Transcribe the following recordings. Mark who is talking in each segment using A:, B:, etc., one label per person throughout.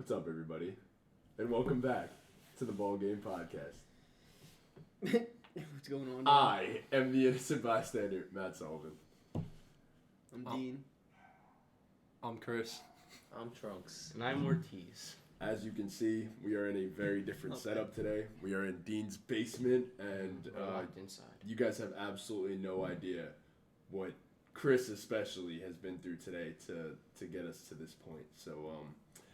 A: What's up, everybody? And welcome back to the BallGame podcast.
B: What's going on?
A: I am the innocent bystander, Matt Sullivan.
B: I'm Dean.
C: I'm Chris.
D: I'm Trunks.
C: And I'm Ortiz.
A: As you can see, we are in a very different setup today. We are in Dean's basement, and
C: Locked inside.
A: you guys have absolutely no idea what Chris especially has been through today to get us to this point. So,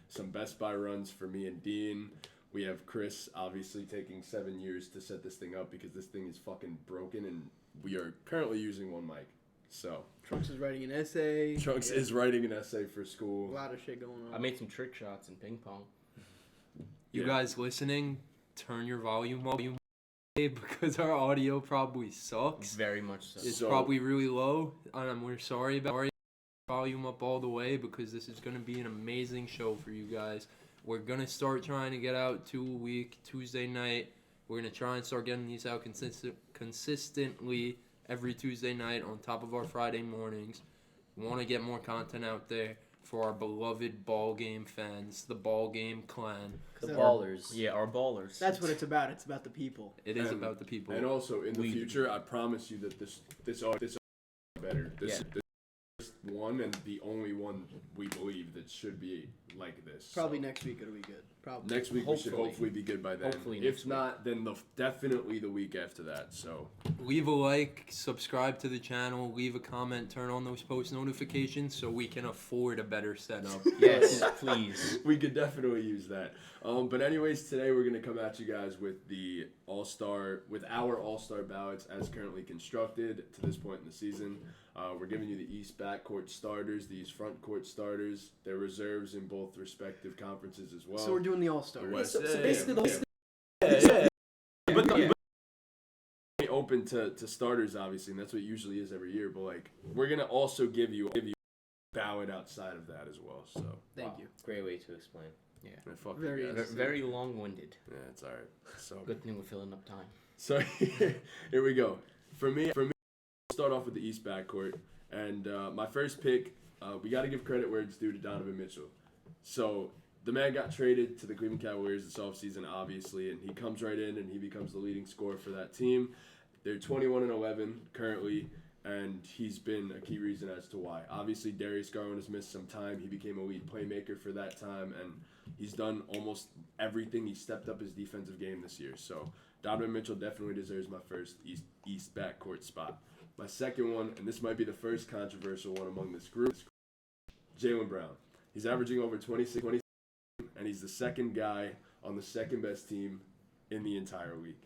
A: some Best Buy runs for me and Dean. We have Chris obviously taking 7 years to set this thing up because this thing is fucking broken, and we are currently using one mic. So
B: Trunks is writing an essay.
A: Trunks is writing an essay for school.
B: A lot of shit going on.
C: I made some trick shots in ping pong.
E: You
A: Yeah.
E: guys listening, turn your volume up because our audio probably sucks.
C: Very much so.
E: It's
A: So-
E: probably really low, and we're sorry about it. Volume up all the way because this is going to be an amazing show for you guys. We're going to start trying to get out 2 a week, Tuesday night. We're going to try and start getting these out consistently every Tuesday night on top of our Friday mornings. We want to get more content out there for our beloved BallGame fans, the BallGame clan.
D: The
B: So-
D: ballers. Yeah, our ballers.
B: That's what it's about. It's about the people.
E: It is
A: And-
E: about the people.
A: And also in the
C: We-
A: future, I promise you that this audio is better. This one and the only one we believe that should be like this.
B: Probably
A: So
B: next week it'll be good. Probably.
A: next week we should
C: Hopefully.
A: hopefully be good by then.
C: Hopefully
A: if
C: next week.
A: not, then definitely the week after that. So
E: Leave a like, subscribe to the channel, leave a comment, turn on those post notifications so we can afford a better setup.
C: Yes, please.
A: we could definitely use that. But anyways, today we're gonna come at you guys with our All-Star ballots as currently constructed to this point in the season. We're giving you the East backcourt starters, the East front court starters, their reserves in both respective conferences as well.
B: So we're doing the All-Star.
A: The West-
B: So basically the whole
A: But open to starters, obviously, and that's what it usually is every year. But like, we're gonna also give you a ballot outside of that as well. So
B: Thank you.
D: Great way to explain.
A: man, fuck
B: Very
A: you guys.
C: Very long-winded.
A: Yeah, it's all right. So
C: Good thing we're filling up time.
A: So here we go. For me, we'll start off with the East backcourt, and my first pick, we got to give credit where it's due to Donovan Mitchell. So the man got traded to the Cleveland Cavaliers this offseason, obviously, and he comes right in and he becomes the leading scorer for that team. They're 21-11 currently, and he's been a key reason as to why. Obviously, Darius Garland has missed some time. He became a lead playmaker for that time, and he's done almost everything. He stepped up his defensive game this year. So Donovan Mitchell definitely deserves my first East backcourt spot. My second one, and this might be the first controversial one among this group, Jaylen Brown. He's averaging over 26, and he's the second guy on the second best team in the entire league.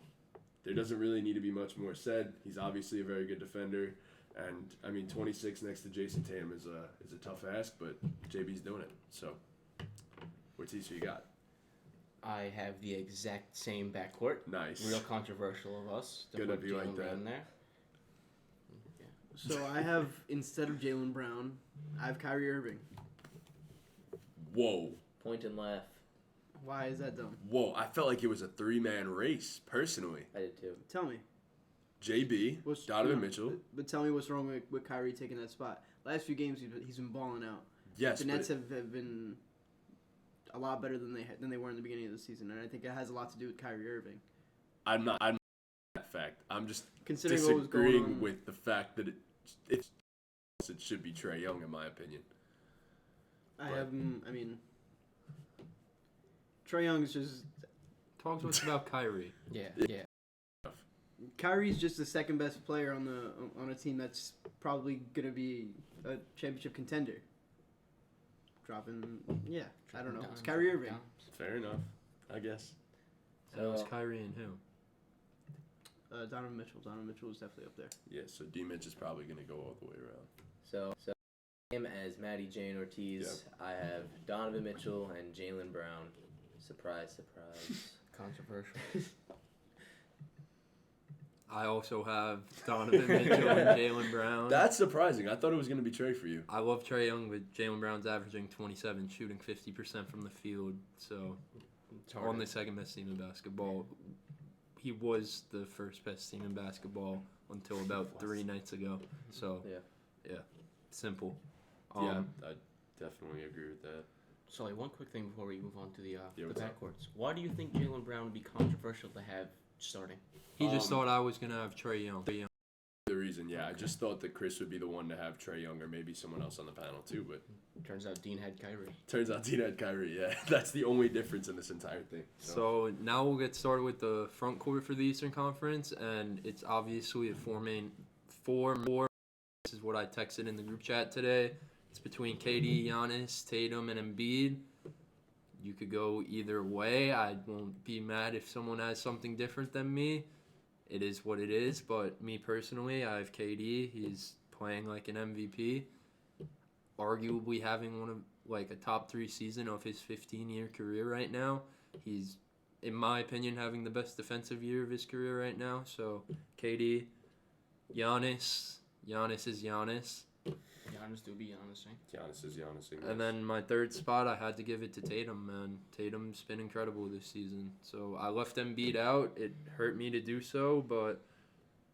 A: There doesn't really need to be much more said. He's obviously a very good defender, and I mean 26 next to Jason Tatum is a tough ask, but JB's doing it. So, what's who you got?
C: I have the exact same backcourt.
A: Nice.
C: Real controversial of us. to
A: Good
C: put
A: of you like
C: Jaylen Brown
A: that.
C: there.
B: So I have, instead of Jaylen Brown, I have Kyrie Irving.
A: Whoa.
D: Point and laugh.
B: Why is that dumb?
A: Whoa, I felt like it was a three-man race, personally.
D: I did too.
B: Tell me.
A: JB, Donovan Mitchell.
B: But tell me what's wrong with Kyrie taking that spot. Last few games he's been balling out.
A: Yes,
B: The
A: but
B: Nets have been a lot better than they were in the beginning of the season, and I think it has a lot to do with Kyrie Irving.
A: I'm not that fact. I'm just
B: Considering what was going
A: disagreeing
B: on
A: with the fact that it should be Trae Young, in my opinion.
B: Trae Young's just
E: Talk to us about Kyrie.
C: Yeah.
B: Kyrie's just the second best player on a team that's probably gonna be a championship contender. I don't know. It's Kyrie Irving.
A: Fair enough, I guess.
E: That was Kyrie and who?
B: Donovan Mitchell. Donovan Mitchell was definitely up there.
A: Yeah, so D-Mitch is probably going to go all the way around.
D: So same as Maddie Jane Ortiz, I have Donovan Mitchell and Jaylen Brown. Surprise, surprise.
C: Controversial.
E: I also have Donovan Mitchell and Jaylen Brown.
A: That's surprising. I thought it was going to be Trae for you.
E: I love Trae Young, but Jaylen Brown's averaging 27, shooting 50% from the field. So on the second best team in basketball. He was the first best team in basketball until about 3 nights ago. So, yeah, simple.
A: Yeah, I definitely agree with that.
C: Sorry, one quick thing before we move on to the
A: what's up?
C: backcourts. Why do you think Jaylen Brown would be controversial to have starting?
E: He just thought I was gonna have Trae Young.
A: The reason, yeah, I just thought that Chris would be the one to have Trae Young or maybe someone else on the panel too, but
C: Turns out Dean had Kyrie.
A: Dean had Kyrie. Yeah, that's the only difference in this entire thing.
E: So now we'll get started with the front court for the Eastern Conference, and it's obviously a four. This is what I texted in the group chat today. It's between KD, Giannis, Tatum, and Embiid. You could go either way. I won't be mad if someone has something different than me. It is what it is, but me personally, I have KD. He's playing like an MVP. Arguably having one of like a top 3 season of his 15-year career right now. He's, in my opinion, having the best defensive year of his career right now. So KD, Giannis is Giannis.
C: Giannis do be Giannis, eh?
A: Giannis is Giannis.
E: And then my third spot, I had to give it to Tatum, man. Tatum's been incredible this season. So I left Embiid out. It hurt me to do so, but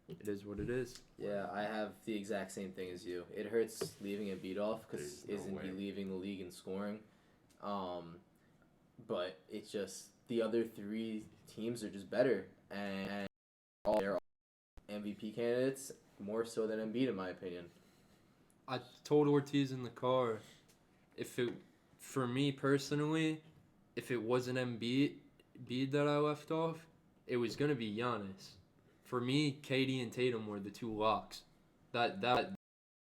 E: it is what it is.
D: Yeah, I have the exact same thing as you. It hurts leaving Embiid off because
A: There's no
D: isn't he
A: way.
D: leaving the league in scoring? But it's just the other 3 teams are just better, and they're all MVP candidates more so than Embiid in my opinion.
E: I told Ortiz in the car, for me personally, if it wasn't Embiid that I left off, it was gonna be Giannis. For me, KD and Tatum were the 2 locks. That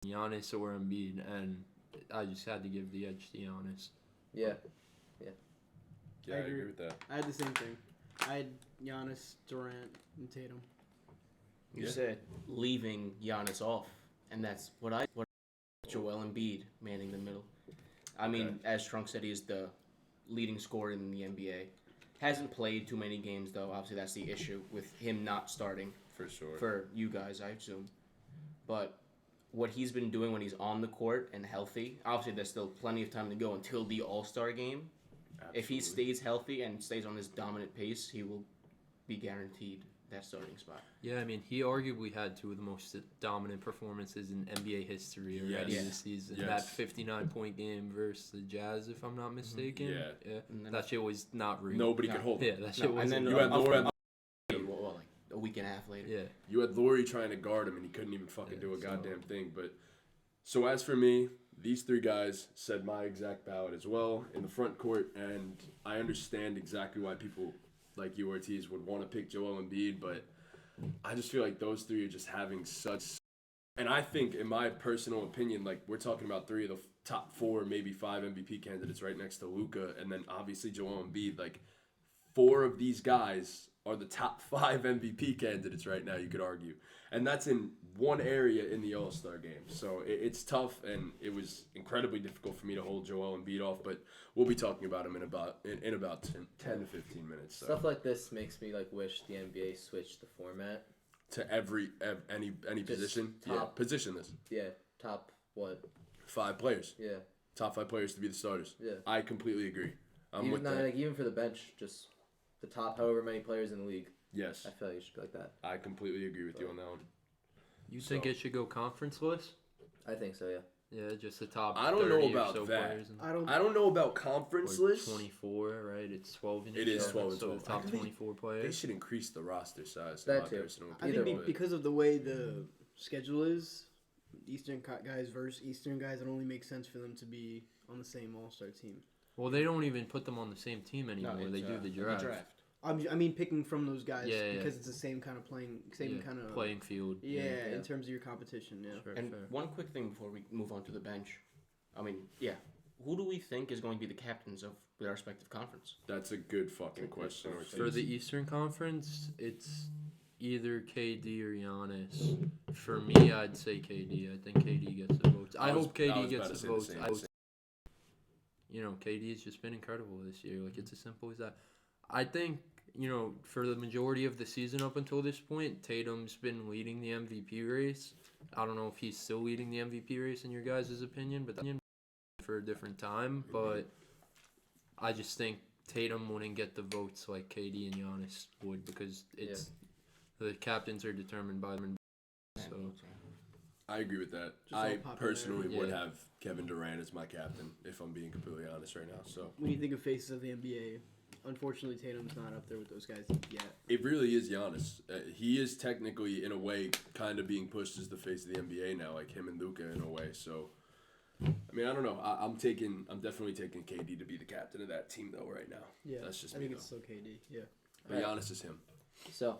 E: Giannis or Embiid, and I just had to give the edge to Giannis.
D: Yeah.
A: Yeah, I agree with that.
B: I had the same thing. I had Giannis, Durant, and Tatum.
C: You
A: Yeah.
C: said leaving Giannis off, and that's what Joel Embiid manning the middle. I mean,
A: Okay.
C: as Trunk said, he is the leading scorer in the NBA. Hasn't played too many games, though. Obviously, that's the issue with him not starting
A: For sure.
C: for you guys, I assume. But what he's been doing when he's on the court and healthy, obviously there's still plenty of time to go until the All-Star game. If he
A: Absolutely.
C: stays healthy and stays on this dominant pace, he will be guaranteed that starting spot.
E: Yeah, I mean, he arguably had 2 of the most dominant performances in NBA history already
A: Yes.
E: this season.
A: Yes.
E: That 59-point game versus the Jazz, if I'm not mistaken.
A: Yeah.
C: And then,
E: That shit was not real.
A: Nobody could hold him.
E: Yeah, that shit
C: and
E: was.
C: then
A: You had Laurie.
C: like a week and a half later.
E: Yeah.
A: You had Laurie trying to guard him, and he couldn't even fucking do a
E: so-
A: goddamn thing. But so as for me, these 3 guys said my exact ballot as well in the front court, and I understand exactly why people like you, Ortiz, would want to pick Joel Embiid, but I just feel like those 3 are just having such. And I think, in my personal opinion, like we're talking about 3 of the top 4, maybe 5 MVP candidates right next to Luka, and then obviously Joel Embiid. Like 4 of these guys are the top 5 MVP candidates right now, you could argue. And that's in one area in the All-Star game. So it's tough, and it was incredibly difficult for me to hold Joel Embiid off, but we'll be talking about him in about 10 to 15 minutes. So.
D: Stuff like this makes me like wish the NBA switched the format.
A: To any position? Yeah,
D: top.
A: position this.
D: Yeah, top what?
A: 5 players.
D: Yeah,
A: Top 5 players to be the starters.
D: yeah.
A: I completely agree. I'm
D: Even
A: with
D: not,
A: that.
D: like even for the bench, just the top however many players in the league.
A: Yes,
D: I feel like it should be like that.
A: I completely agree with you on that one.
E: You think
A: So-
E: it should go conference list?
D: I think so. Yeah.
E: Yeah, just the top.
A: I don't know
E: 30 or
A: about
E: so
A: that.
E: players and-
A: I don't know about conference
E: or
A: lists.
E: 24, right? It's 12 in
A: It
E: each,
A: is
E: so
A: 12 and
E: so
A: 12.
E: the top
A: I think
E: 24
A: They
E: players.
A: should increase the roster size.
D: That
A: in my
D: too.
A: personal
B: I
A: opinion,
B: think
A: but-
B: because of the way the schedule is, Eastern guys versus Eastern guys, it only makes sense for them to be on the same All-Star team.
E: Well, they don't even put them on the same team anymore. They do the draft.
B: I mean, picking from those guys
E: Yeah, yeah.
B: because it's the same kind of
E: Yeah,
B: kind of
E: playing field.
B: Yeah, in terms of your competition. Yeah.
E: Fair,
C: And
E: fair.
C: one quick thing before we move on to the bench. I mean, yeah. Who do we think is going to be the captains of their respective conference?
A: That's a good fucking question. Ortiz.
E: For the Eastern Conference, it's either KD or Giannis. For me, I'd say KD. I think KD gets the votes. I hope KD gets the votes. KD's just been incredible this year. Like, it's as simple as that. I think, for the majority of the season up until this point, Tatum's been leading the MVP race. I don't know if he's still leading the MVP race in your guys' opinion, but that's for a different time. But I just think Tatum wouldn't get the votes like KD and Giannis would because the captains are determined by them. So
A: I agree with that.
B: Just all
A: I
B: popularity.
A: personally would
E: Yeah.
A: have Kevin Durant as my captain, if I'm being completely honest right now. So
B: When you think of faces of the NBA, unfortunately Tatum's not up there with those guys yet.
A: it really is Giannis. He is technically, in a way, kind of being pushed as the face of the NBA now, like him and Luka in a way. So, I mean, I don't know. I'm definitely taking KD to be the captain of that team though right now.
B: Yeah,
A: That's just
B: I
A: me
B: think
A: though.
B: it's still KD. Yeah.
A: But Giannis is him.
D: So,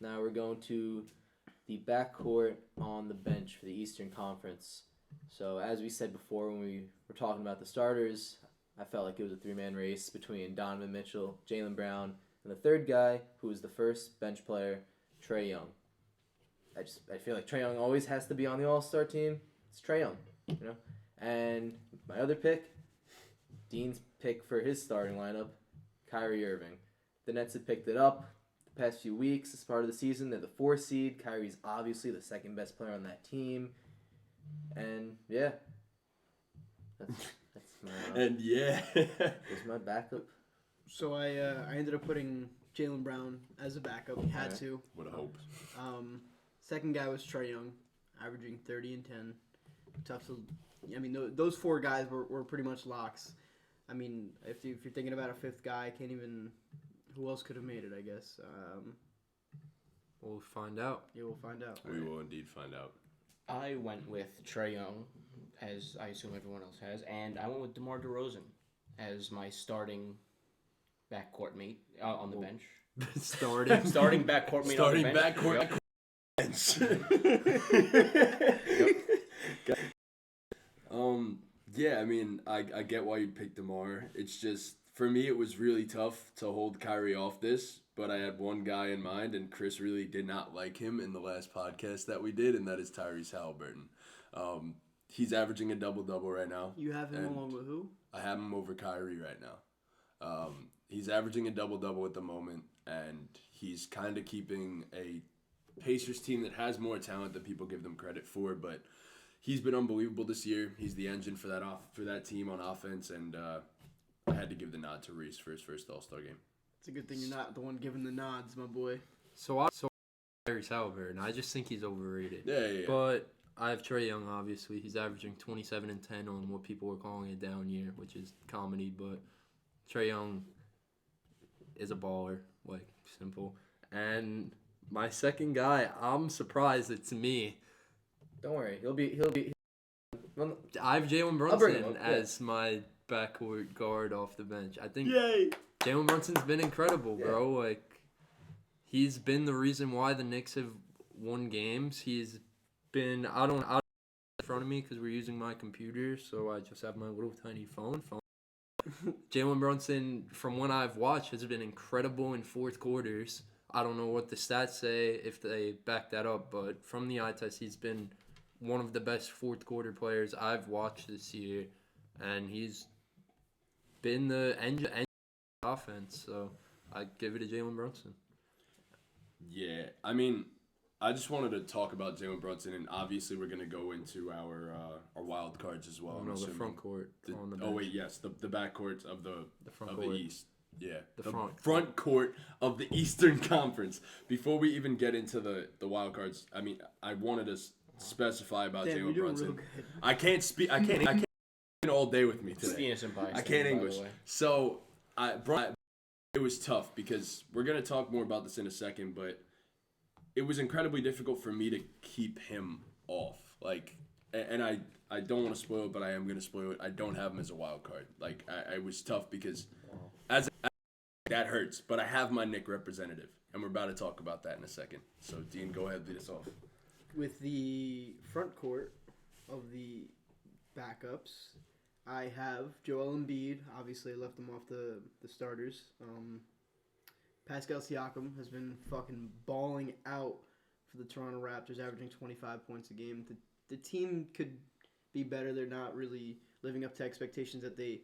D: now we're going to the backcourt on the bench for the Eastern Conference. So, as we said before when we were talking about the starters, I felt like it was a three-man race between Donovan Mitchell, Jaylen Brown, and the third guy, who was the first bench player, Trae Young. I feel like Trae Young always has to be on the All-Star team. It's Trae Young, you know? And my other pick, Dean's pick for his starting lineup, Kyrie Irving. The Nets have picked it up the past few weeks as part of the season. They're the 4th seed. Kyrie's obviously the second best player on that team. And, yeah. That's my,
A: And yeah.
D: was my backup.
B: So I ended up putting Jaylen Brown as a backup. Had
D: Okay.
B: to.
A: Would have hoped.
B: Second guy was Trae Young, averaging 30 and 10. Tough to. I mean, those 4 guys were pretty much locks. I mean, if you're thinking about a 5th guy, I can't even. Who else could have made it? I guess.
E: We'll find out.
B: Yeah, we'll find out.
A: We will indeed find out.
C: I went with Trae Young, as I assume everyone else has, and I went with DeMar DeRozan as my starting backcourt mate on the bench.
E: Starting.
C: Starting backcourt mate
A: Starting
C: on the bench.
A: backcourt.
C: Yep.
A: Yeah, I mean, I get why you picked DeMar. It's just, for me, it was really tough to hold Kyrie off this, but I had one guy in mind, and Chris really did not like him in the last podcast that we did, and that is Tyrese Halliburton. He's averaging a double-double right now.
B: You have him
A: And
B: along with who?
A: I have him over Kyrie right now. He's averaging a double-double at the moment, and he's kind of keeping a Pacers team that has more talent than people give them credit for, but he's been unbelievable this year. He's the engine for that team on offense, and I had to give the nod to Reese for his first All-Star game.
B: It's a good thing you're not the one giving the nods, my boy.
E: So Tyrese Halliburton. I just think he's overrated.
A: Yeah.
E: But I have Trae Young, obviously. He's averaging 27 and 10 on what people are calling a down year, which is comedy. But Trae Young is a baller, like, simple. And my second guy, I'm surprised it's me.
D: Don't worry. He'll be
E: I have Jalen
D: I'll bring him
E: Brunson
D: up, yeah.
E: as my backcourt guard off the bench. I think
A: Yay!
E: Jalen Brunson's been incredible, bro. Like, he's been the reason why the Knicks have won games. He's been, I don't in front of me because we're using my computer, so I just have my little tiny phone. Jalen Brunson, from what I've watched, has been incredible in fourth quarters. I don't know what the stats say if they back that up, but from the eye test, he's been one of the best fourth quarter players I've watched this year, and he's been the engine offense, so I give it to Jalen Brunson.
A: Yeah, I mean, I just wanted to talk about Jalen Brunson, and obviously we're gonna go into our wild cards as well.
E: Oh,
A: I'm
E: no, the
A: assuming.
E: front court on the
A: Oh
E: bench.
A: wait, yes, the backcourt of the
E: front
A: the
E: court.
A: East. Yeah,
E: The
A: front court of the Eastern Conference. Before we even get into the wild cards, I mean, I wanted to specify about
B: Damn, you're
A: Jalen
B: doing
A: Brunson.
B: real good.
A: I can't all day with me today.
C: Venus and Bias
A: I
C: thing,
A: can't
C: by the
A: English.
C: way.
A: So it was tough because we're gonna talk more about this in a second, but it was incredibly difficult for me to keep him off. Like, and I don't want to spoil it, but I am gonna spoil it. I don't have him as a wild card. Like, I was tough because that hurts, but I have my Knick representative, and we're about to talk about that in a second. So, Dean, go ahead, lead us off.
B: With the front court of the backups, I have Joel Embiid. Obviously, I left him off the starters. Pascal Siakam has been fucking balling out for the Toronto Raptors, averaging 25 points a game. The team could be better. They're not really living up to expectations that they,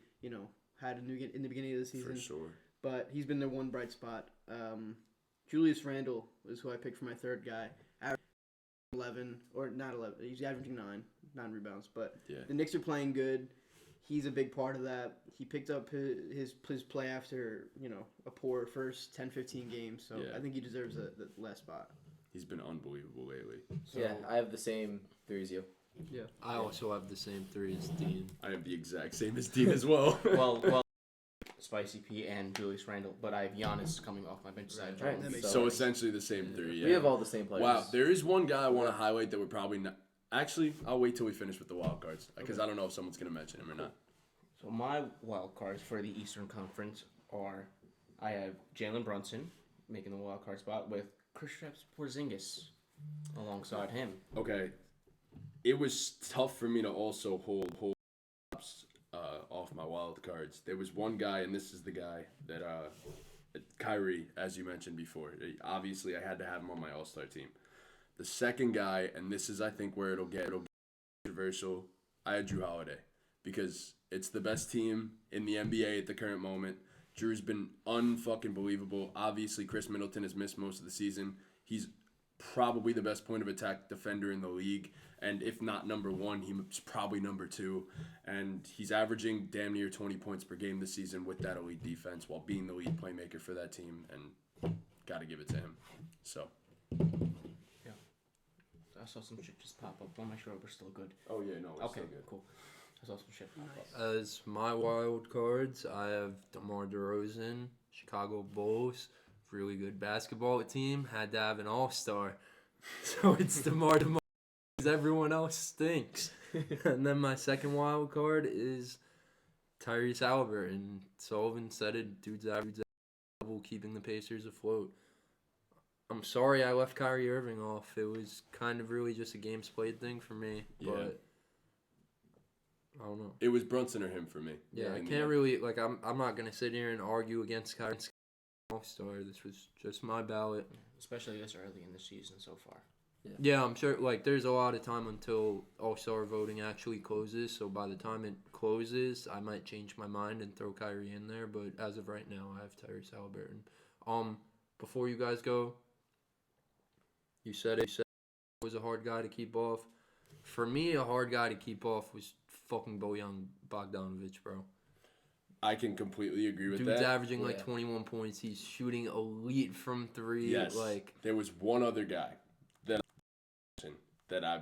B: had in the beginning of the season.
A: For sure.
B: But he's been their one bright spot. Julius Randle is who I picked for my third guy. Averaging 11, or not 11. He's averaging 9 rebounds. But
A: Yeah.
B: the Knicks are playing good. He's a big part of that. He picked up his play after, a poor first 10-15 games. So
A: Yeah.
B: I think he deserves the last spot.
A: He's been unbelievable lately.
B: So,
D: yeah, I have the same 3 is you.
B: Yeah.
E: I also have the same 3 as Dean.
A: I have the exact same as Dean as well.
C: Well, Spicy P and Julius Randle, but I have Giannis coming off my bench side.
D: Right.
B: That makes
A: So essentially the same 3. Yeah.
D: We have all the same players.
A: Wow, there is one guy I want to highlight that we're probably not. Actually, I'll wait till we finish with the wild cards because I don't know if someone's gonna mention him or not.
C: So my wild cards for the Eastern Conference are, I have Jalen Brunson making the wild card spot with Kristaps Porzingis alongside him.
A: Okay, it was tough for me to also hold off my wild cards. There was one guy, and this is the guy that Kyrie, as you mentioned before. Obviously, I had to have him on my All-Star team. The second guy, and this is I think where it'll get controversial. I had Drew Holiday because it's the best team in the NBA at the current moment. Drew's been unfucking believable. Obviously, Chris Middleton has missed most of the season. He's probably the best point of attack defender in the league, and if not number 1, he's probably number 2. And he's averaging damn near 20 points per game this season with that elite defense while being the lead playmaker for that team, and got to give it to him. So.
C: I saw some shit just pop up. I want to make sure we're still good.
A: Oh yeah, no, it's
C: Okay,
A: still good.
C: cool. I saw some shit pop up.
E: As my wild cards, I have DeMar DeRozan, Chicago Bulls, really good basketball team. Had to have an all-star. So it's DeMar because everyone else stinks. And then my second wild card is Tyrese Halliburton. Sullivan said it, dude's average double, keeping the Pacers afloat. I'm sorry I left Kyrie Irving off. It was kind of really just a games played thing for me.
A: Yeah.
E: But I don't know.
A: It was Brunson or him for me.
E: Yeah, I
A: in the
E: can't
A: end.
E: really I'm not gonna sit here and argue against Kyrie All-Star. This was just my ballot.
C: Especially this early in the season so far.
E: Yeah, I'm sure there's a lot of time until All-Star voting actually closes, so by the time it closes, I might change my mind and throw Kyrie in there, but as of right now, I have Tyrese Halliburton. Before you guys go, you said it was a hard guy to keep off. For me, a hard guy to keep off was fucking Bojan Bogdanovic, bro.
A: I can completely agree with
E: Dude's
A: that.
E: averaging like 21 points. He's shooting elite from 3.
A: Yes. There was one other guy that I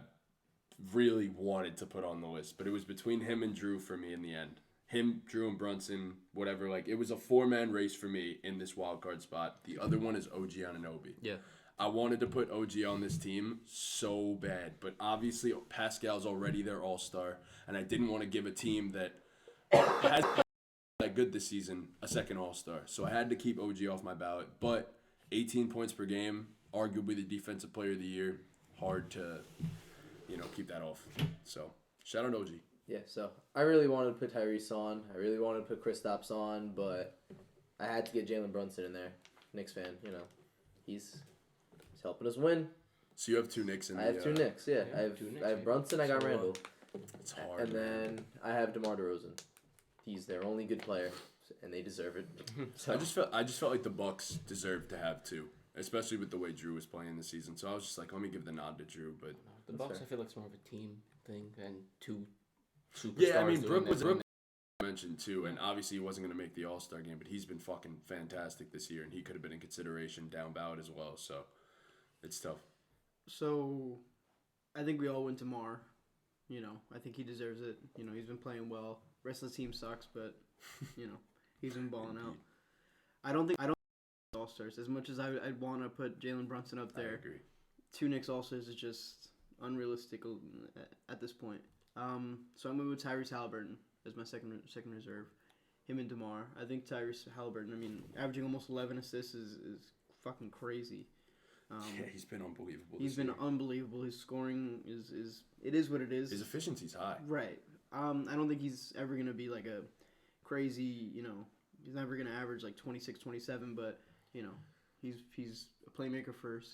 A: really wanted to put on the list, but it was between him and Drew for me in the end. Him, Drew, and Brunson, whatever. It was a 4-man race for me in this wild card spot. The other one is OG Anunoby.
E: Yeah.
A: I wanted to put OG on this team so bad, but obviously Pascal's already their all-star, and I didn't want to give a team that has that good this season a second all-star. So I had to keep OG off my ballot, but 18 points per game, arguably the defensive player of the year, hard to, keep that off. So shout out OG.
D: Yeah, so I really wanted to put Tyrese on. I really wanted to put Kristaps on, but I had to get Jalen Brunson in there. Knicks fan, he's helping us win.
A: So you have 2 Knicks in
D: I have 2 Knicks, yeah.
C: Yeah,
D: I have
C: 2 Knicks,
D: I have
C: yeah.
D: Brunson, I got
E: So,
D: Randall.
A: It's hard.
D: And then I have DeMar DeRozan. He's their only good player, and they deserve it. So
A: I just felt like the Bucks deserved to have 2, especially with the way Drew was playing this season. So I was just like, let me give the nod to Drew. But
C: The
D: That's
C: Bucks,
D: fair.
C: I feel like it's more of a team thing than 2 superstars.
A: yeah, I mean,
C: doing
A: Brooke mentioned too, and obviously he wasn't going to make the All-Star game, but he's been fucking fantastic this year, and he could have been in consideration down ballot as well. So it's tough.
B: So, I think we all went to Mar. I think he deserves it. He's been playing well. Rest of the team sucks, but he's been balling out. I don't think All-Stars as much as I'd want to put Jalen Brunson up
A: I
B: there.
A: agree.
B: 2 Knicks All-Stars is just unrealistic at this point. So I'm going with Tyrese Halliburton as my second reserve. Him and DeMar. I think Tyrese Halliburton, averaging almost 11 assists is fucking crazy.
A: Yeah, he's been unbelievable.
B: He's been unbelievable. His scoring is what it is.
A: His efficiency's high.
B: Right. I don't think he's ever going to be like a crazy, he's never going to average like 26, 27, but, he's a playmaker first,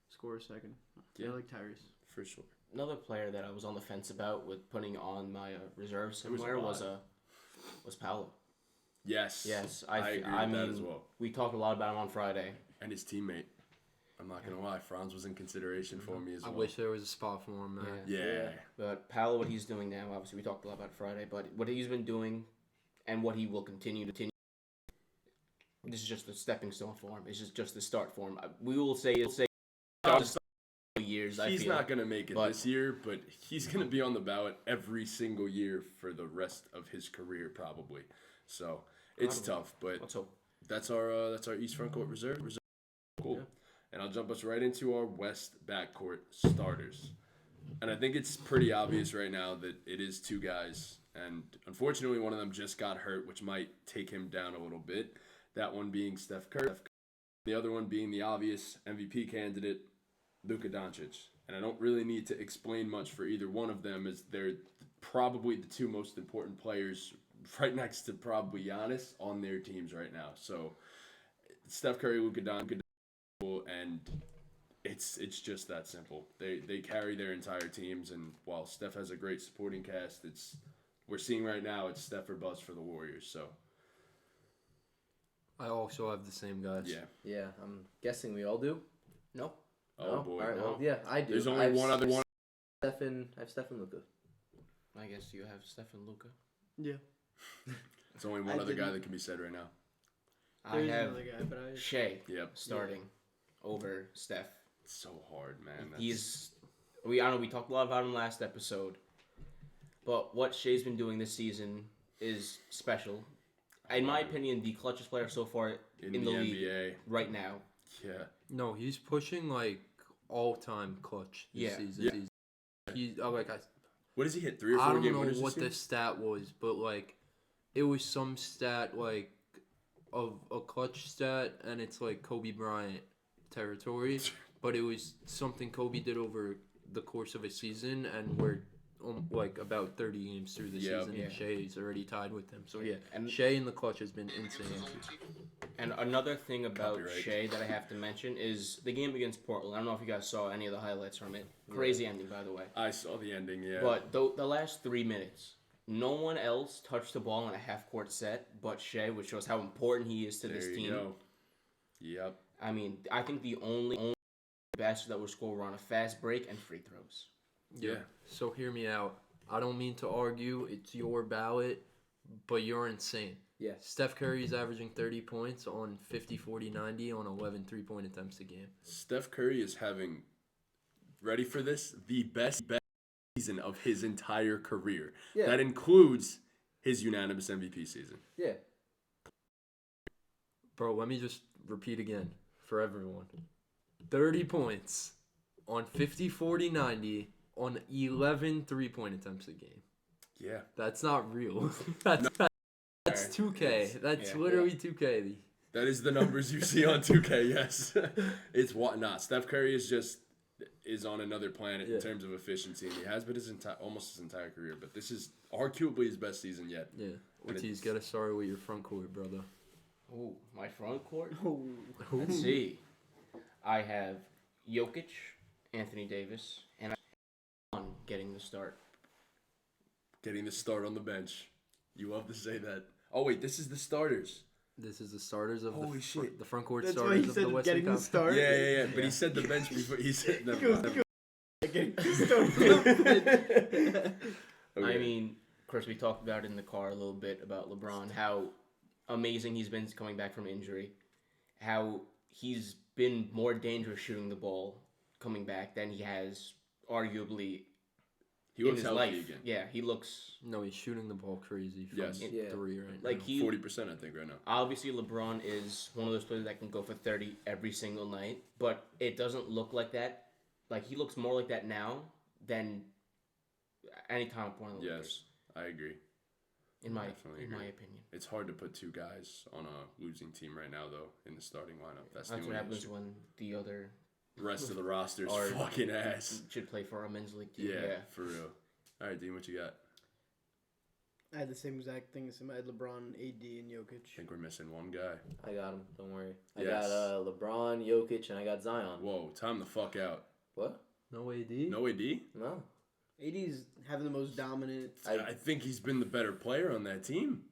B: scorer second.
A: Yeah.
B: I like Tyrese.
A: For sure.
C: Another player that I was on the fence about with putting on my reserve
A: There was a
C: somewhere
A: lot.
C: was Paolo.
A: Yes.
C: Yes,
A: I agree with that as well.
C: We talked a lot about him on Friday.
A: And his teammate. I'm not going to lie. Franz was in consideration for me as
E: I
A: well.
E: wish there was a spot for him, man.
A: Yeah.
C: But Paolo, what he's doing now, obviously we talked a lot about it Friday, but what he's been doing and what he will continue to this is just a stepping stone for him. It's just the start for him. We will say years series. I
A: He's
C: feel.
A: not going to make it
C: But-
A: this year, but he's going to be on the ballot every single year for the rest of his career, probably. So it's
C: Probably.
A: tough, but
C: Let's hope.
A: that's our East front court reserve. Cool.
C: Yeah.
A: And I'll jump us right into our West backcourt starters. And I think it's pretty obvious right now that it is two guys. And unfortunately, one of them just got hurt, which might take him down a little bit. That one being Steph Curry. The other one being the obvious MVP candidate, Luka Doncic. And I don't really need to explain much for either one of them, as they're probably the two most important players right next to probably Giannis on their teams right now. So Steph Curry, Luka Doncic, and it's just that simple. They carry their entire teams, and while Steph has a great supporting cast, we're seeing right now it's Steph or bust for the Warriors. So
E: I also have the same guys.
A: yeah.
D: Yeah, I'm guessing we all do.
C: Nope.
A: Oh
D: No?
A: boy.
D: All right,
C: no.
D: well, yeah, I do.
A: There's
D: I
A: only
D: have
A: one other one.
D: I have Steph and Luka.
C: I guess you have Steph and Luka.
B: Yeah.
A: It's only
B: I
A: one other guy
B: didn't-
A: that can be said right now.
C: I
B: There's
C: have
B: another guy, but I.
C: Shea
A: Yep.
C: starting over Steph.
A: It's so hard, man.
C: I know we talked a lot about him last episode, but what Shea's been doing this season is special. In my opinion, the clutchest player so far
A: in
C: in
A: the
C: the league
A: NBA.
C: right now.
A: Yeah.
E: No, he's pushing like all-time clutch this
C: Yeah.
E: season. He's
A: What does he hit? 3 or 4
E: I don't
A: game
E: know
A: winners
E: what
A: this year?
E: the stat was, but like it was some stat like of a clutch stat, and it's like Kobe Bryant territory, but it was something Kobe did over the course of a season, and we're like about 30 games through the
A: Yep.
E: season,
C: Yeah.
E: and Shea's already tied with him. So yeah,
C: And-
E: Shea in the clutch has been insane.
C: And another thing about
A: Copyright.
C: Shea that I have to mention is the game against Portland. I don't know if you guys saw any of the highlights from it. Crazy ending, by the way.
A: I saw the ending, yeah.
C: But the last 3 minutes, no one else touched the ball in a half-court set but Shea, which shows how important he is to
A: there
C: this
A: you
C: team.
A: go. Yep.
C: I mean, I think the only basket that would score were on a fast break and free throws.
A: Yeah.
E: So hear me out. I don't mean to argue. It's your ballot, but you're insane.
D: Yeah.
E: Steph Curry's averaging 30 points on 50, 40, 90 on 11 3-point attempts a game.
A: Steph Curry is having, ready for this, the best season of his entire career.
D: Yeah.
A: That includes his unanimous MVP season.
D: Yeah.
E: Bro, let me just repeat again for everyone. 30 points on 50, 40, 90 on 11 3-point attempts a game.
A: Yeah.
E: That's not real. That's 2K. That's
C: Yeah.
E: literally 2K.
A: That is the numbers you see on 2K, yes. It's what not. Steph Curry is on another planet
E: Yeah.
A: in terms of efficiency, and he has been almost his entire career. But this is arguably his best season yet.
E: Yeah.
A: And
E: Ortiz,
A: it's-
E: get us started with your front court, brother.
C: Oh, my front court?
B: Oh.
C: Let's see. I have Jokic, Anthony Davis, and I'm getting the start.
A: Getting the start on the bench. You love to say that. Oh wait, this is the starters.
E: This is the starters of
A: Holy shit.
E: the front court
B: That's why
E: starters
B: he
E: of the
B: said
E: Western
B: getting the
E: Conference.
B: start.
A: Yeah. But he said the bench before. He said never mind.
B: Getting the start.
C: I mean, of course, we talked about it in the car a little bit about LeBron, how amazing he's been coming back from injury, how he's been more dangerous shooting the ball coming back than he has arguably
A: He
C: in
A: looks
C: his
A: healthy
C: life.
A: again.
C: Yeah, he looks
E: No, he's shooting the ball crazy from
A: Yes.
D: Yeah.
E: 3 right
C: like
E: now.
C: he
A: 40%, I think, right now.
C: obviously LeBron is one of those players that can go for 30 every single night, but it doesn't look like that. Like he looks more like that now than any time point in the
A: Yes, I agree.
C: in my
A: Definitely
C: in my
A: agree.
C: opinion.
A: It's hard to put two guys on a losing team right now, though, in the starting lineup. That's the
C: That's
A: only
C: what happens
A: issue.
C: when the other
A: The rest of the roster's
C: Or-
A: fucking ass.
C: should play for our men's league team.
A: Yeah, for real. All right, Dean, what you got?
B: I had the same exact thing as him. I had LeBron, AD, and
A: I
B: Jokic.
A: think we're missing one guy.
D: I got him. Don't worry. I
A: Yes.
D: got LeBron, Jokic, and I got Zion.
A: Whoa, time the fuck out.
D: What?
E: No AD?
A: No AD?
D: No.
B: AD's having the most dominant.
A: I think he's been the better player on that team.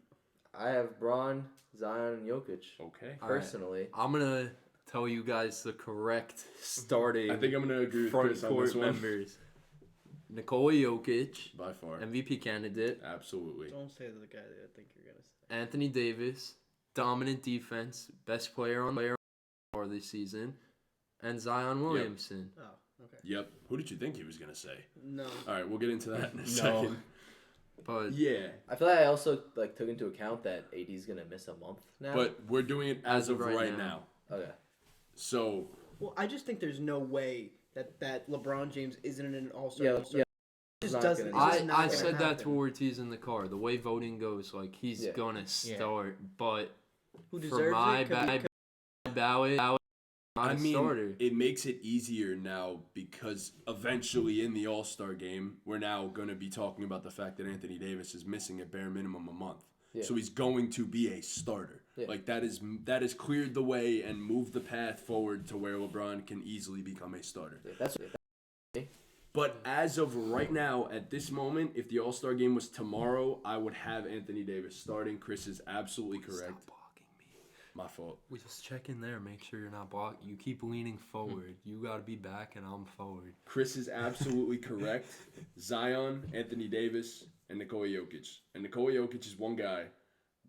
D: I have Braun, Zion, and Jokic.
A: Okay.
E: All right.
D: Personally.
E: I'm going to tell you guys the correct starting
A: I think I'm going to agree with
E: front
A: Chris on
E: court
A: this one.
E: members. Nikola Jokic,
A: By far.
E: MVP candidate.
A: Absolutely.
B: Don't say the guy that I think you're gonna say.
E: Anthony Davis, dominant defense, best player on this season. And Zion Williamson.
B: Oh, Okay.
A: Yep. Who did you think he was gonna say?
B: No.
A: All right, we'll get into that in a second.
E: But
A: Yeah,
D: I feel like I also took into account that AD's gonna miss a month now.
A: but we're doing it as of right now.
D: Okay.
A: So
B: Well, I just think there's no way that LeBron James isn't in an All-Star.
D: Yeah.
B: It just
D: Not
B: doesn't.
D: gonna-
B: It's just not
E: I
B: gonna
E: said that
B: happen.
E: to Ortiz in the car. The way voting goes, like he's
D: Yeah.
E: gonna start, but
B: Who
E: for
B: deserves
E: my
B: it? Could be-
E: ballot, not
A: I
E: a
A: mean,
E: starter.
A: it makes it easier now because eventually in the All-Star game, we're now going to be talking about the fact that Anthony Davis is missing at bare minimum a month.
D: Yeah.
A: So he's going to be a starter.
D: Yeah.
A: Like that is cleared the way and moved the path forward to where LeBron can easily become a starter.
D: Yeah, that's
A: But as of right now, at this moment, if the All-Star game was tomorrow, I would have Anthony Davis starting. Chris is absolutely correct.
E: Stop blocking me.
A: My fault.
E: We just check in there, make sure you're not blocking. You keep leaning forward. You gotta be back, and I'm forward.
A: Chris is absolutely correct. Zion, Anthony Davis, and Nikola Jokic. And Nikola Jokic is one guy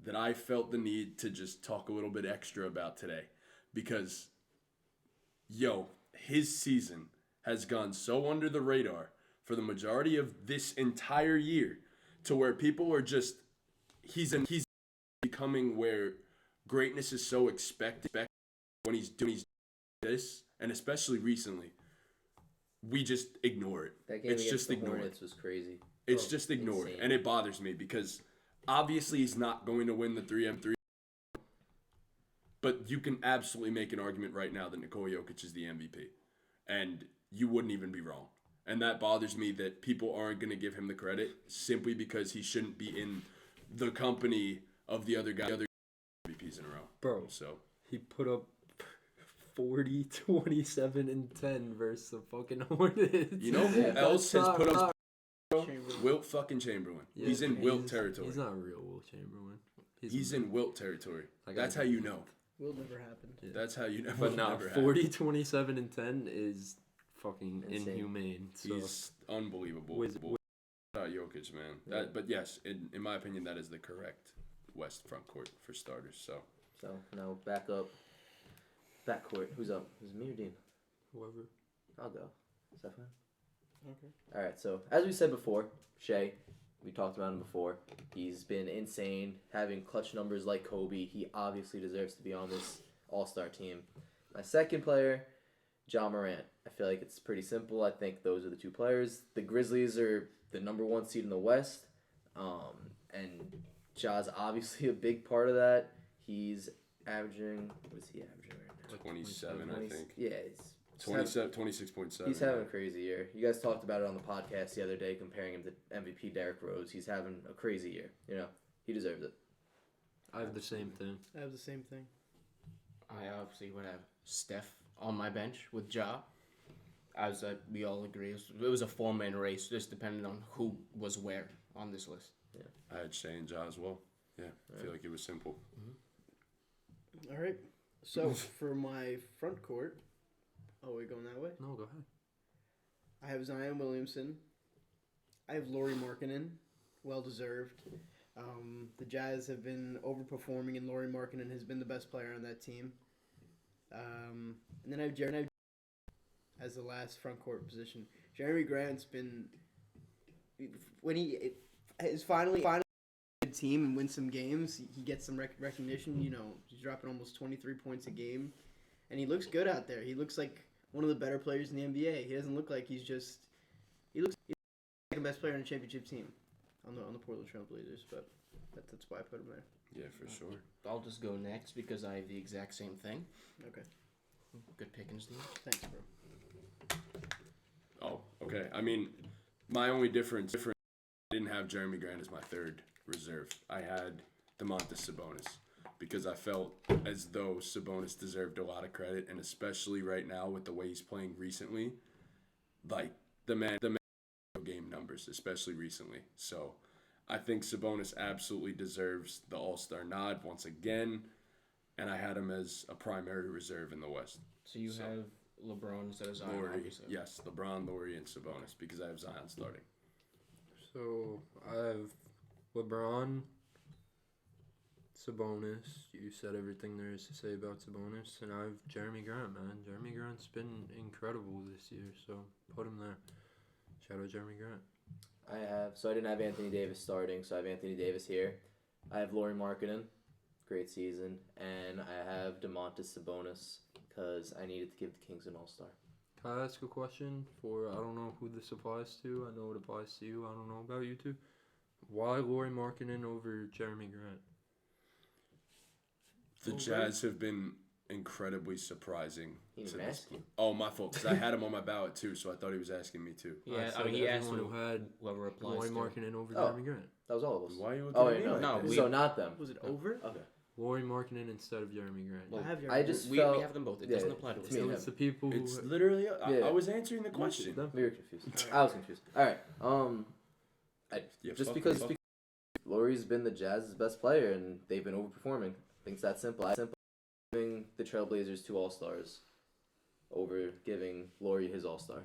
A: that I felt the need to just talk a little bit extra about today. Because, his season has gone so under the radar for the majority of this entire year to where people are just, he's becoming where greatness is so expected when he's doing this, and especially recently, we just ignore it.
D: that game
A: It's
D: against
A: just
D: the
A: ignored.
D: Hornets was crazy.
A: It's just ignored,
D: insane.
A: and it bothers me because obviously he's not going to win the 3M3. But you can absolutely make an argument right now that Nikola Jokic is the MVP, and you wouldn't even be wrong. And that bothers me that people aren't going to give him the credit simply because he shouldn't be in the company of the other MVPs in a row.
E: Bro,
A: So
E: he put up 40, 27, and 10 versus the fucking Hornets.
A: you know who
D: Yeah,
A: else has put up?
B: Chamberlain.
A: Wilt fucking Chamberlain.
E: Yeah,
A: he's in Wilt territory.
E: He's not real Wilt Chamberlain.
A: He's in Wilt territory.
E: Like,
A: That's how you know.
B: Will never happen.
E: Yeah.
A: That's how you know.
E: But no,
A: never
E: 40, 27, and 10 is fucking
D: Insane.
E: inhumane. So
A: He's unbelievable.
E: Wizard.
A: Jokic, man. That, but yes, in my opinion, that is the correct West front court for starters. So
D: now backcourt. Who's up? Is it me or Dean?
E: whoever.
D: I'll go. Is that fine?
B: Okay.
D: All right. So as we said before, Shea, we talked about him before. He's been insane, having clutch numbers like Kobe. He obviously deserves to be on this All-Star team. My second player, Ja Morant. I feel like it's pretty simple. I think those are the two players. The Grizzlies are the number one seed in the West, and Ja's obviously a big part of that. He's averaging, what is he averaging right now?
A: 27, I think.
D: Yeah, it's
A: 26.7.
D: He's having a crazy year. You guys talked about it on the podcast the other day, comparing him to MVP Derrick Rose. He's having a crazy year. He deserves it.
E: I have the same thing.
B: I have the same thing.
C: I obviously would have Steph on my bench with Ja. As we all agree, it was a four-man race, just depending on who was where on this list.
A: I had Shea and Ja as well. Yeah, I feel like it was simple.
B: All right. So for my front court, we going that way?
E: No, go ahead.
B: I have Zion Williamson. I have Lauri Markkanen, well deserved. The Jazz have been overperforming, and Lauri Markkanen has been the best player on that team. And then I have Jeremy as the last front court position. Jeremy Grant's been, when he is finally a good team and wins some games, he gets some recognition. He's dropping almost 23 points a game, and he looks good out there. He looks like one of the better players in the NBA. He doesn't look like he looks like the best player on a championship team on the Portland Trail Blazers, but that's why I put him there.
A: Yeah, for sure.
C: I'll just go next because I have the exact same thing.
B: Okay.
C: Good pickings, Dean.
B: Thanks, bro.
A: Oh, okay. I mean, my only difference, I didn't have Jeremy Grant as my third reserve. I had Domantas Sabonis because I felt as though Sabonis deserved a lot of credit, and especially right now with the way he's playing recently, like the man game numbers, especially recently. So I think Sabonis absolutely deserves the All-Star nod once again, and I had him as a primary reserve in the West.
C: So you have LeBron instead of Zion,
A: Lauri,
C: obviously.
A: yes, LeBron, Lauri, and Sabonis because I have Zion starting.
E: So I have LeBron, Sabonis. You said everything there is to say about Sabonis, and I have Jeremy Grant, man. Jeremy Grant's been incredible this year, so put him there. Shout out Jeremy Grant.
D: I didn't have Anthony Davis starting, so I have Anthony Davis here. I have Lauri Markkanen, great season, and I have Domantas Sabonis because I needed to give the Kings an All-Star.
E: Can I ask a question I don't know who this applies to. I know it applies to you. I don't know about you two. Why Lauri Markkanen over Jeremy Grant?
A: The Jazz have been incredibly surprising.
D: He didn't ask you.
A: Oh, my fault, because I had him on my ballot too, so I thought he was asking me too.
C: Yeah,
E: I
C: he asked
E: everyone who had
C: whoever applies
E: Lauri
C: to.
E: Markkanen over
D: Oh.
E: Jeremy Grant.
D: That was all of us.
A: Why are you looking
D: Oh,
A: at
D: wait,
A: me
D: no.
A: like
C: No,
A: this?
C: we-
D: So not them.
B: Was it over?
D: Okay.
E: Lauri Markkanen instead of Jeremy Grant.
C: Well,
B: I have your.
D: I just
C: We
D: felt...
C: have them both. It
D: yeah,
C: doesn't apply to us.
D: it's me and
E: It's
D: him.
E: the people who...
A: It's literally,
D: Yeah.
A: I was answering the question.
D: We were confused. I was confused. All right.
A: Yeah,
D: Just
A: fuck
D: because
A: me.
D: Lauri's been the Jazz's best player and they've been overperforming. I think it's that simple. Giving the Trailblazers 2 All-Stars over giving Lauri his All-Star.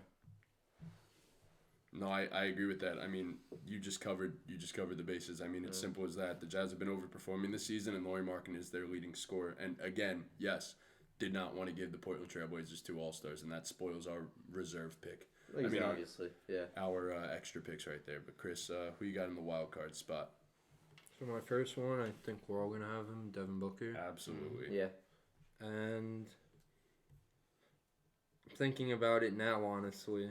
A: No, I agree with that. I mean, you just covered the bases. I mean, it's simple as that. The Jazz have been overperforming this season, and Lauri Markkanen is their leading scorer. And again, yes, did not want to give the Portland Trailblazers 2 All-Stars, and that spoils our reserve pick. I mean,
D: obviously, yeah.
A: Our extra picks right there. But Chris, who you got in the wild card spot?
E: So my first one, I think we're all going to have him, Devin Booker.
A: Absolutely.
D: Yeah.
E: And thinking about it now, honestly,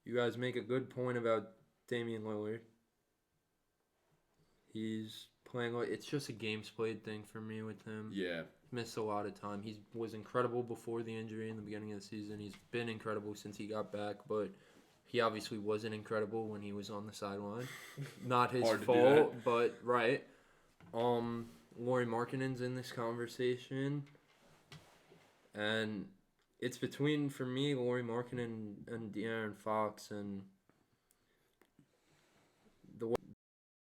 E: you guys make a good point about Damian Lillard. He's playing like it's just a games played thing for me with him.
A: Yeah.
E: Missed a lot of time. He was incredible before the injury in the beginning of the season. He's been incredible since he got back, but he obviously wasn't incredible when he was on the sideline. Not his
A: Hard to do
E: fault, but right. Lauri Markkanen's in this conversation, and it's between, for me, Lauri Markkanen and De'Aaron Fox, and the way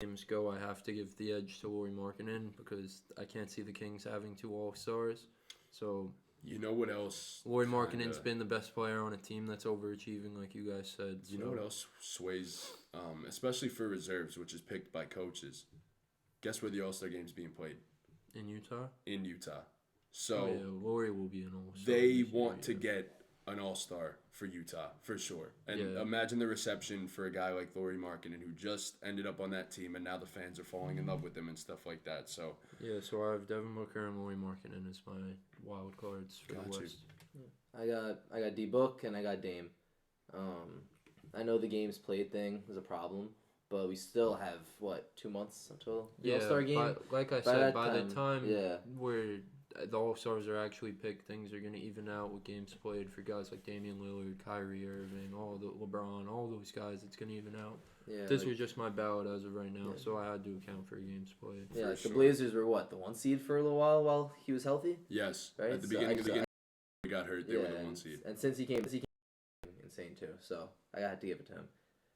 E: games go, I have to give the edge to Lauri Markkanen because I can't see the Kings having 2 All-Stars. So
A: You know what else?
E: Lauri
A: kinda-
E: Markkanen's been the best player on a team that's overachieving, like you guys said.
A: You know what else sways, especially for reserves, which is picked by coaches? Guess where the All-Star game's being played?
E: In Utah?
A: In Utah. So
E: yeah, Lauri will be an All-Star.
A: they
E: this year,
A: want to
E: yeah.
A: get an All-Star for Utah, for sure. And
E: Yeah.
A: imagine the reception for a guy like Lauri Markkanen who just ended up on that team, and now the fans are falling in love with him and stuff like that. So
E: Yeah, so I have Devin Booker and Lauri Markkanen as my wild cards for
A: Got
E: the
A: you.
E: West.
D: I got D-Book and I got Dame. I know the games played thing was a problem, but we still have, 2 months until the All-Star game?
E: Like I
D: By
E: said,
D: that
E: by the time
D: yeah.
E: where the All-Stars are actually picked, things are going to even out with games played for guys like Damian Lillard, Kyrie Irving, LeBron, all those guys. It's going to even out.
D: Yeah,
E: This
D: like,
E: was just my ballot as of right now,
D: Yeah.
E: so I had to account for games played.
D: yeah,
A: for
D: like
A: sure.
D: the Blazers were the 1 seed for a little while he was healthy?
A: yes,
D: Right,
A: at the
D: so
A: beginning
D: I-
A: of the game, we got hurt. They were the 1 seed.
D: And since he came insane too, so I had to give it to him.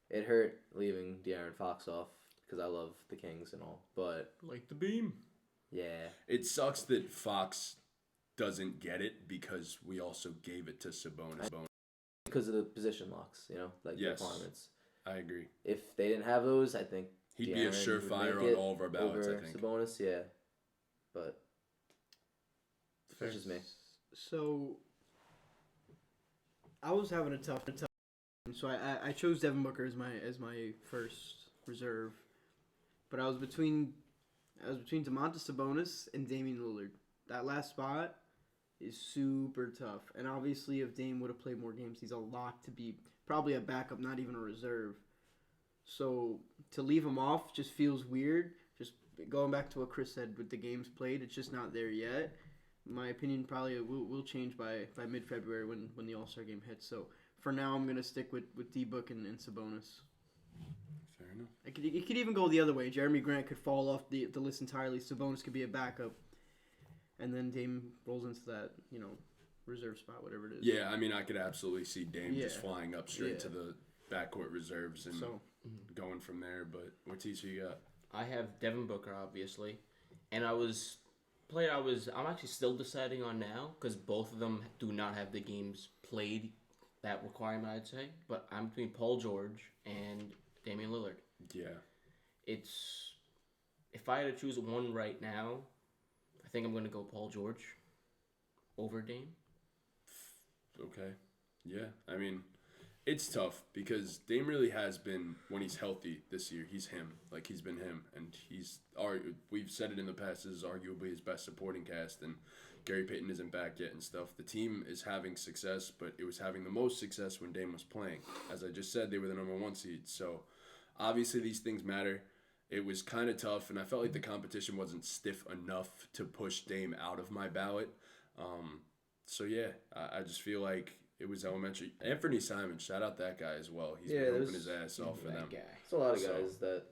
D: It hurt leaving De'Aaron Fox off because I love the Kings and all, but
A: Like the beam.
D: yeah,
A: It sucks that Fox doesn't get it because we also gave it to Sabonis.
D: because of the position locks, like the
A: Yes.
D: requirements.
A: I agree.
D: If they didn't have those, I think
A: He'd be a
D: De'Aaron would
A: surefire
D: make
A: on
D: it
A: all of our ballots,
D: over
A: I think.
D: Sabonis, yeah, but that's just me.
B: So I was having a tough so I chose Devin Booker as my first reserve, but I was between Domantas Sabonis and Damian Lillard. That last spot is super tough, and obviously if Dame would have played more games, he's a lock to be probably a backup, not even a reserve. So to leave him off just feels weird. Just going back to what Chris said with the games played, it's just not there yet. My opinion probably will change by mid-February when the All-Star game hits. So for now, I'm going to stick with D-Book and Sabonis.
A: Fair enough.
B: It could even go the other way. Jeremy Grant could fall off the list entirely. Sabonis could be a backup. And then Dame rolls into that, reserve spot, whatever it is.
A: Yeah, I mean, I could absolutely see Dame just
B: Yeah.
A: flying up straight
B: Yeah.
A: to the backcourt reserves and
B: So
A: going from there. But Ortiz, who you got?
C: I have Devin Booker, obviously, and I'm actually still deciding on now because both of them do not have the games played, that requirement, I'd say. But I'm between Paul George and Damian Lillard.
A: Yeah.
C: If I had to choose one right now, I think I'm going to go Paul George over Dame.
A: Okay. Yeah. I mean, it's tough because Dame really has been, when he's healthy this year, he's him. Like, he's been him. And we've said it in the past, this is arguably his best supporting cast. And Gary Payton isn't back yet and stuff. The team is having success, but it was having the most success when Dame was playing. As I just said, they were the number 1 seed. So, obviously, these things matter. It was kind of tough, and I felt like the competition wasn't stiff enough to push Dame out of my ballot. So, yeah, I just feel like it was elementary. Anthony Simon, shout out that guy as well. He's been whooping his ass off for them.
D: There's a lot of guys that...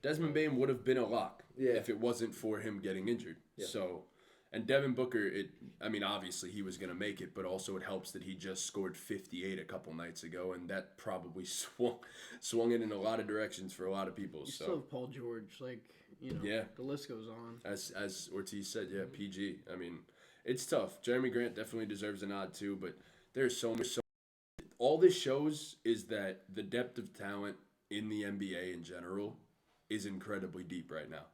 A: Desmond Bane would have been a lock
D: Yeah.
A: if it wasn't for him getting injured.
D: Yeah.
A: So, and Devin Booker, obviously he was going to make it, but also it helps that he just scored 58 a couple nights ago, and that probably swung it in a lot of directions for a lot of people.
B: You
A: So
B: still have Paul George,
A: Yeah.
B: the list goes on.
A: As Ortiz said, yeah, PG. I mean, it's tough. Jeremy Grant definitely deserves a nod too, but there's so much. All this shows is that the depth of talent in the NBA in general is incredibly deep right now,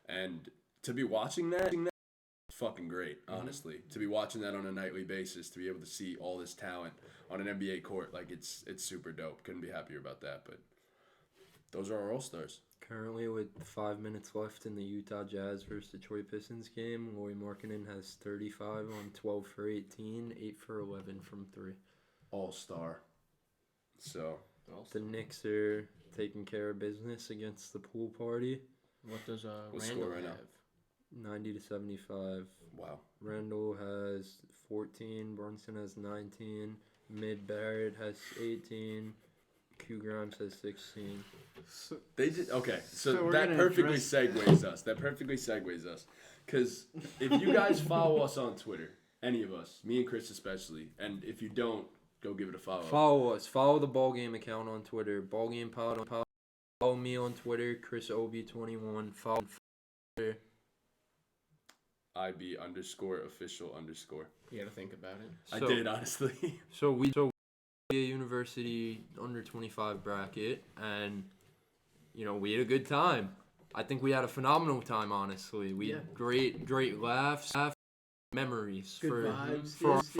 A: and to be watching that, fucking great. Honestly, to be watching that on a nightly basis, to be able to see all this talent on an NBA court, like it's super dope. Couldn't be happier about that. But those are our All-Stars.
E: Currently, with 5 minutes left in the Utah Jazz versus Detroit Pistons game, Lauri Markkanen has 35 on 12 for 18, 8 for 11 from 3.
A: All-Star. So
E: The Knicks are taking care of business against the pool party,
C: What does
A: What's
C: Randall
A: score right now?
C: have?
E: 90 to 75.
A: wow.
E: Randall has 14, Brunson has 19, Mid Barrett has 18, Q Grimes has 16.
A: They did okay.
B: So
A: So
B: we're
A: that
B: gonna
A: perfectly
B: address-
A: segues us. That perfectly segues us. Because if you guys follow us on Twitter, any of us, me and Chris especially, and if you don't, go give it a follow.
E: Follow us. Follow the BallGame account on Twitter. BallGame Pod on Pod. Follow me on Twitter, ChrisOB21. Follow Twitter.
A: IB_official_.
C: You got to think about it.
A: I did, honestly.
E: So we a university under 25 bracket, and we had a good time. I think we had a phenomenal time. Honestly, we had great laughs, memories
B: Good
E: for
B: vibes.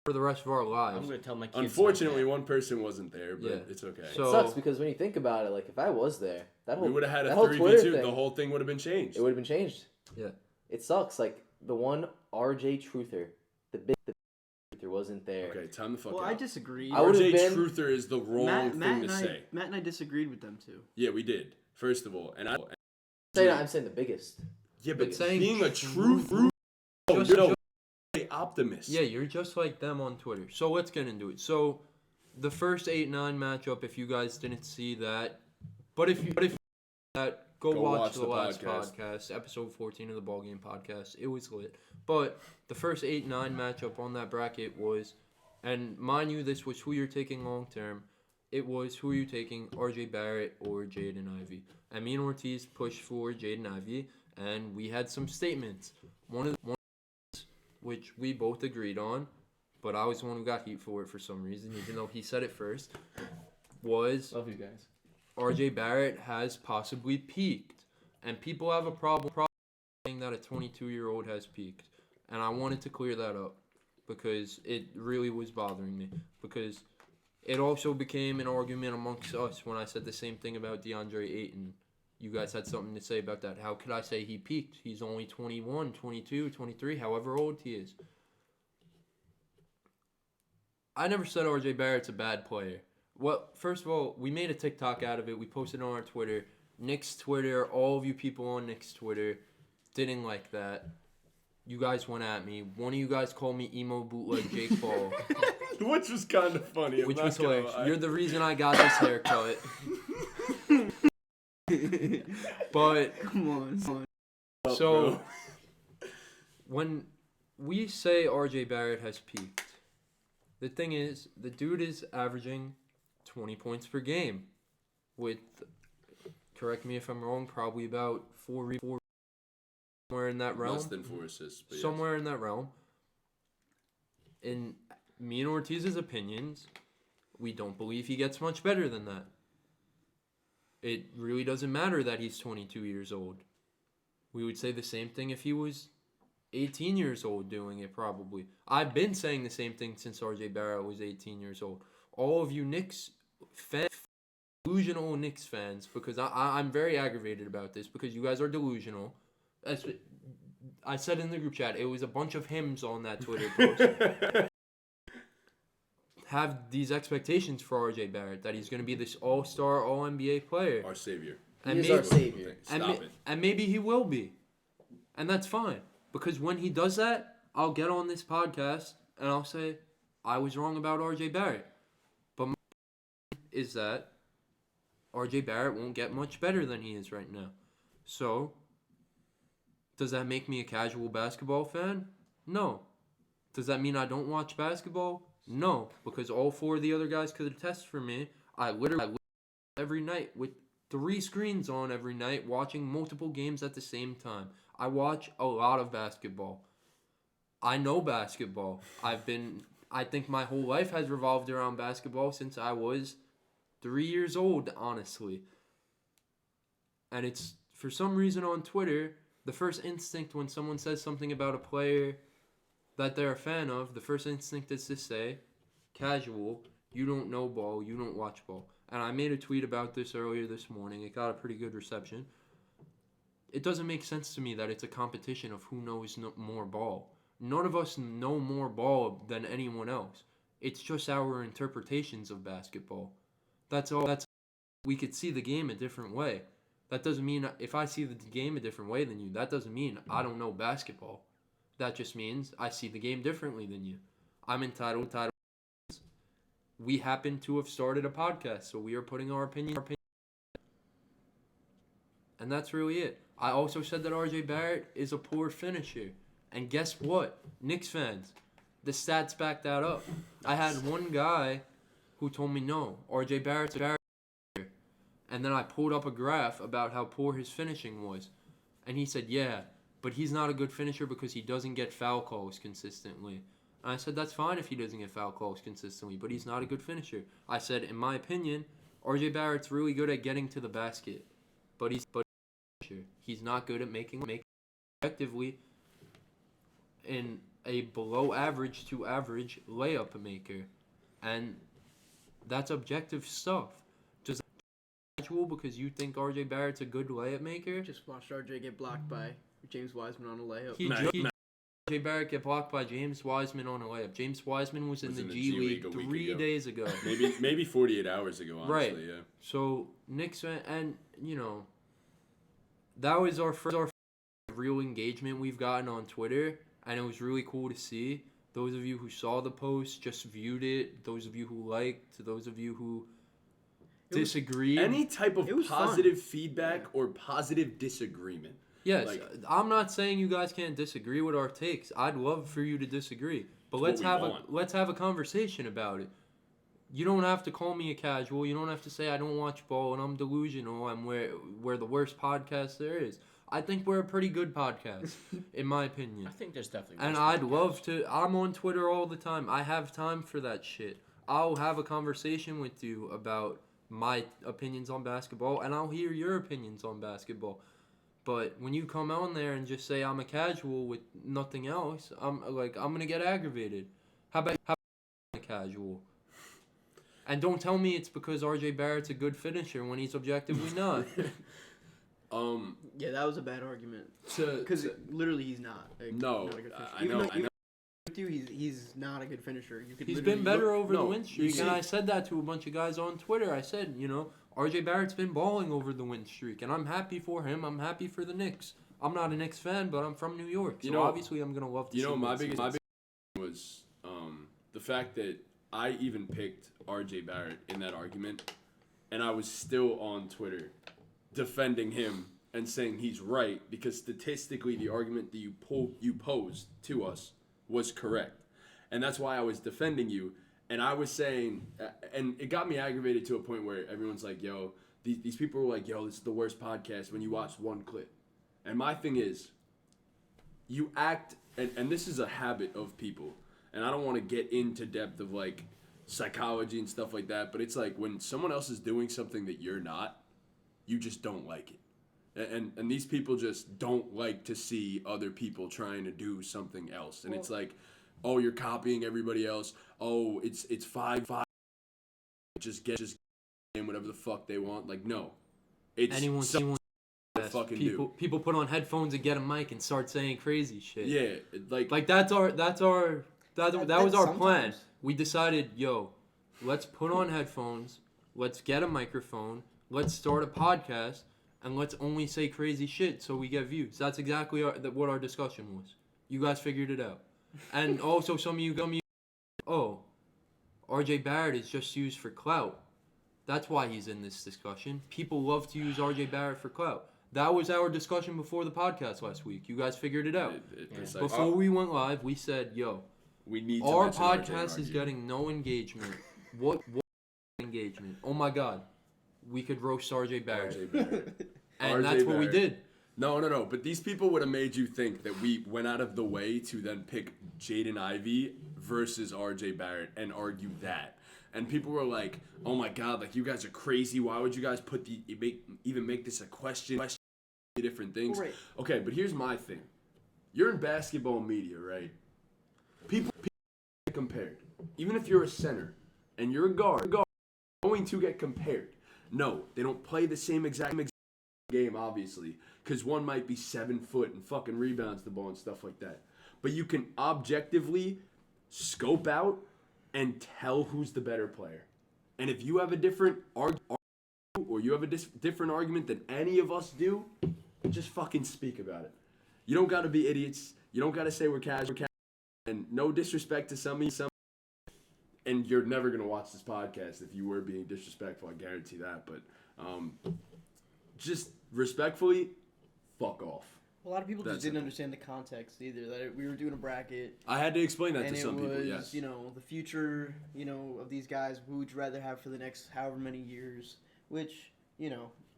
E: for the rest of our
C: I'm
E: lives.
C: going to tell my kids.
A: Unfortunately, one person wasn't there, but
E: Yeah.
A: it's okay.
E: So-
D: It sucks because when you think about it, like if I was there, that whole
A: we would have had
D: that
A: a
D: whole
A: 3v2.
D: Twitter thing,
A: The whole thing would have been changed.
D: it would have been changed.
E: Yeah.
D: It sucks. Like the one RJ Truther, the big Truther wasn't there.
A: Okay, time the fuck
B: Well,
A: out.
B: I disagreed.
D: I would've
A: RJ
D: been-
A: Truther is the wrong thing to say.
B: Matt and I disagreed with them too.
A: Yeah, we did. First of all,
D: I'm saying the biggest.
A: yeah, but
E: It's saying
A: being a
E: true-
A: true
E: Just-
A: optimist.
E: Yeah, you're just like them on Twitter. So let's get into it. So the first 8-9 matchup, if you guys didn't see that, but if you that, go watch the last podcast, episode 14 of the BallGame podcast. It was lit. But the first 8-9 matchup on that bracket was, and mind you, this was who you're taking long term. It was who you taking, RJ Barrett or Jaden Ivey. And me and Ortiz pushed for Jaden Ivey, and we had some statements. One which we both agreed on, but I was the one who got heat for it for some reason, even though he said it first, was
C: Love you guys.
E: RJ Barrett has possibly peaked. And people have a problem saying that a 22-year-old has peaked. And I wanted to clear that up because it really was bothering me. Because it also became an argument amongst us when I said the same thing about DeAndre Ayton. You guys had something to say about that. How could I say he peaked? He's only 21, 22, 23, however old he is. I never said RJ Barrett's a bad player. Well, first of all, we made a TikTok out of it. We posted it on our Twitter. Nick's Twitter, all of you people on Nick's Twitter didn't like that. You guys went at me. One of you guys called me emo bootleg Jake Paul.
A: Which was kind of funny.
E: Which was hilarious. You're the reason I got this haircut. But
B: Come on.
E: so when we say RJ Barrett has peaked, the thing is the dude is averaging 20 points per game with, correct me if I'm wrong, probably about 4 somewhere in that realm.
A: Less than 4 assists. But
E: Somewhere in that realm. In me and Ortiz's opinions, we don't believe he gets much better than that. it really doesn't matter that he's 22 years old. We would say the same thing if he was 18 years old doing it, probably. I've been saying the same thing since R.J. Barrett was 18 years old. All of you Knicks fans, delusional Knicks fans, because I'm very aggravated about this, because you guys are delusional. I said in the group chat, it was a bunch of hymns on that Twitter post. Have these expectations for R.J. Barrett, that he's going to be this all-star, all-NBA player.
A: Our savior.
D: He is our savior.
A: Stop it.
E: And maybe he will be. And that's fine. Because when he does that, I'll get on this podcast and I'll say, I was wrong about R.J. Barrett. But my point is that R.J. Barrett won't get much better than he is right now. So, does that make me a casual basketball fan? No. Does that mean I don't watch basketball? No. Because all 4 of the other guys could attest for me. I literally every night with 3 screens on every night, watching multiple games at the same time. I watch a lot of basketball. I know basketball. I think my whole life has revolved around basketball since I was 3 years old, honestly. And it's, for some reason on Twitter, the first instinct when someone says something about a player that they're a fan of, the first instinct is to say, casual, you don't know ball, you don't watch ball. And I made a tweet about this earlier this morning. It got a pretty good reception. It doesn't make sense to me that it's a competition of who knows more ball. None of us know more ball than anyone else. It's just our interpretations of basketball. That's all. We could see the game a different way. That doesn't mean if I see the game a different way than you, that doesn't mean I don't know basketball. That just means I see the game differently than you. I'm entitled. We happen to have started a podcast, so we are putting our opinion. And that's really it. I also said that R.J. Barrett is a poor finisher. And guess what? Knicks fans, the stats back that up. I had one guy who told me, no, R.J. Barrett's a finisher. And then I pulled up a graph about how poor his finishing was. And he said, yeah, but he's not a good finisher because he doesn't get foul calls consistently. And I said, that's fine if he doesn't get foul calls consistently, but he's not a good finisher. I said, in my opinion, R.J. Barrett's really good at getting to the basket. But he's not good at making effectively in a below average to average layup maker. And that's objective stuff. Just casual because you think R.J. Barrett's a good layup maker.
B: Just watched RJ get blocked by James Wiseman on a layup.
E: R.J. Barrett get blocked by James Wiseman on a layup. James Wiseman was in the G League 3 days ago.
A: Maybe 48 hours ago, honestly,
E: right.
A: Yeah.
E: So, Knicks, and, that was our first real engagement we've gotten on Twitter, and it was really cool to see. Those of you who saw the post, just viewed it. Those of you who liked. Those of you who disagreed.
A: Any type of positive feedback or positive disagreement.
E: Yes, I'm not saying you guys can't disagree with our takes. I'd love for you to disagree, but let's have a conversation about it. You don't have to call me a casual. You don't have to say I don't watch ball and I'm delusional and we're the worst podcast there is. I think we're a pretty good podcast, in my opinion.
C: I think there's definitely.
E: And I'd love to. I'm on Twitter all the time. I have time for that shit. I'll have a conversation with you about my opinions on basketball, and I'll hear your opinions on basketball. But when you come on there and just say I'm a casual with nothing else, I'm gonna get aggravated. How about a casual? And don't tell me it's because R.J. Barrett's a good finisher when he's objectively not.
B: Yeah, that was a bad argument. Because literally he's not. Not a good finisher. I know. With you, he's not a good finisher.
E: He's been better over the win streak, and I said that to a bunch of guys on Twitter. I said, R.J. Barrett's been balling over the win streak, and I'm happy for him. I'm happy for the Knicks. I'm not a Knicks fan, but I'm from New York, so obviously I'm gonna love to see.
A: My biggest was the fact that I even picked R.J. Barrett in that argument, and I was still on Twitter defending him and saying he's right because statistically the argument that you posed to us was correct, and that's why I was defending you. And I was saying, and it got me aggravated to a point where everyone's like, yo, these people were like, yo, this is the worst podcast when you watch one clip. And my thing is, you act, and this is a habit of people, and I don't want to get into depth of psychology and stuff like that, but it's like when someone else is doing something that you're not, You just don't like it. And these people just don't like to see other people trying to do something else. And it's like, oh, you're copying everybody else. Oh, it's 5-5. Just get whatever the fuck they want. Like, no. It's
E: anyone
A: fucking
E: people put on headphones and get a mic and start saying crazy shit.
A: Yeah,
E: like that was our plan.
B: sometimes.
E: We decided, yo, let's put on headphones, let's get a microphone, let's start a podcast, and let's only say crazy shit so we get views. That's exactly what our discussion was. You guys figured it out. And also some of you oh, RJ Barrett is just used for clout. That's why he's in this discussion. People love to use RJ Barrett for clout. That was our discussion before the podcast last week. You guys figured it out. Before we went live, we said, yo,
A: we need
E: our podcast is getting no engagement. What engagement? Oh my God. We could roast RJ Barrett. And that's what we did.
A: No. But these people would have made you think that we went out of the way to then pick Jaden Ivey versus RJ Barrett and argue that. And people were like, oh my God, like, you guys are crazy. Why would you guys even make this a question? Different things.
B: Right.
A: Okay, but here's my thing. You're in basketball media, right? People get compared. Even if you're a center and you're a guard, you're going to get compared. No, they don't play the same exact game, obviously, because one might be 7 foot and fucking rebounds the ball and stuff like that. But you can objectively scope out and tell who's the better player. And if you have a different argument or you have a different argument than any of us do, just fucking speak about it. You don't got to be idiots. You don't got to say we're casual. And no disrespect to some. And you're never going to watch this podcast if you were being disrespectful. I guarantee that. But just respectfully, fuck off.
B: A lot of people just didn't understand the context either. That we were doing a bracket.
A: I had to explain that to some people,
B: And it
A: yes.
B: was, the future, of these guys, who would you rather have for the next however many years, which,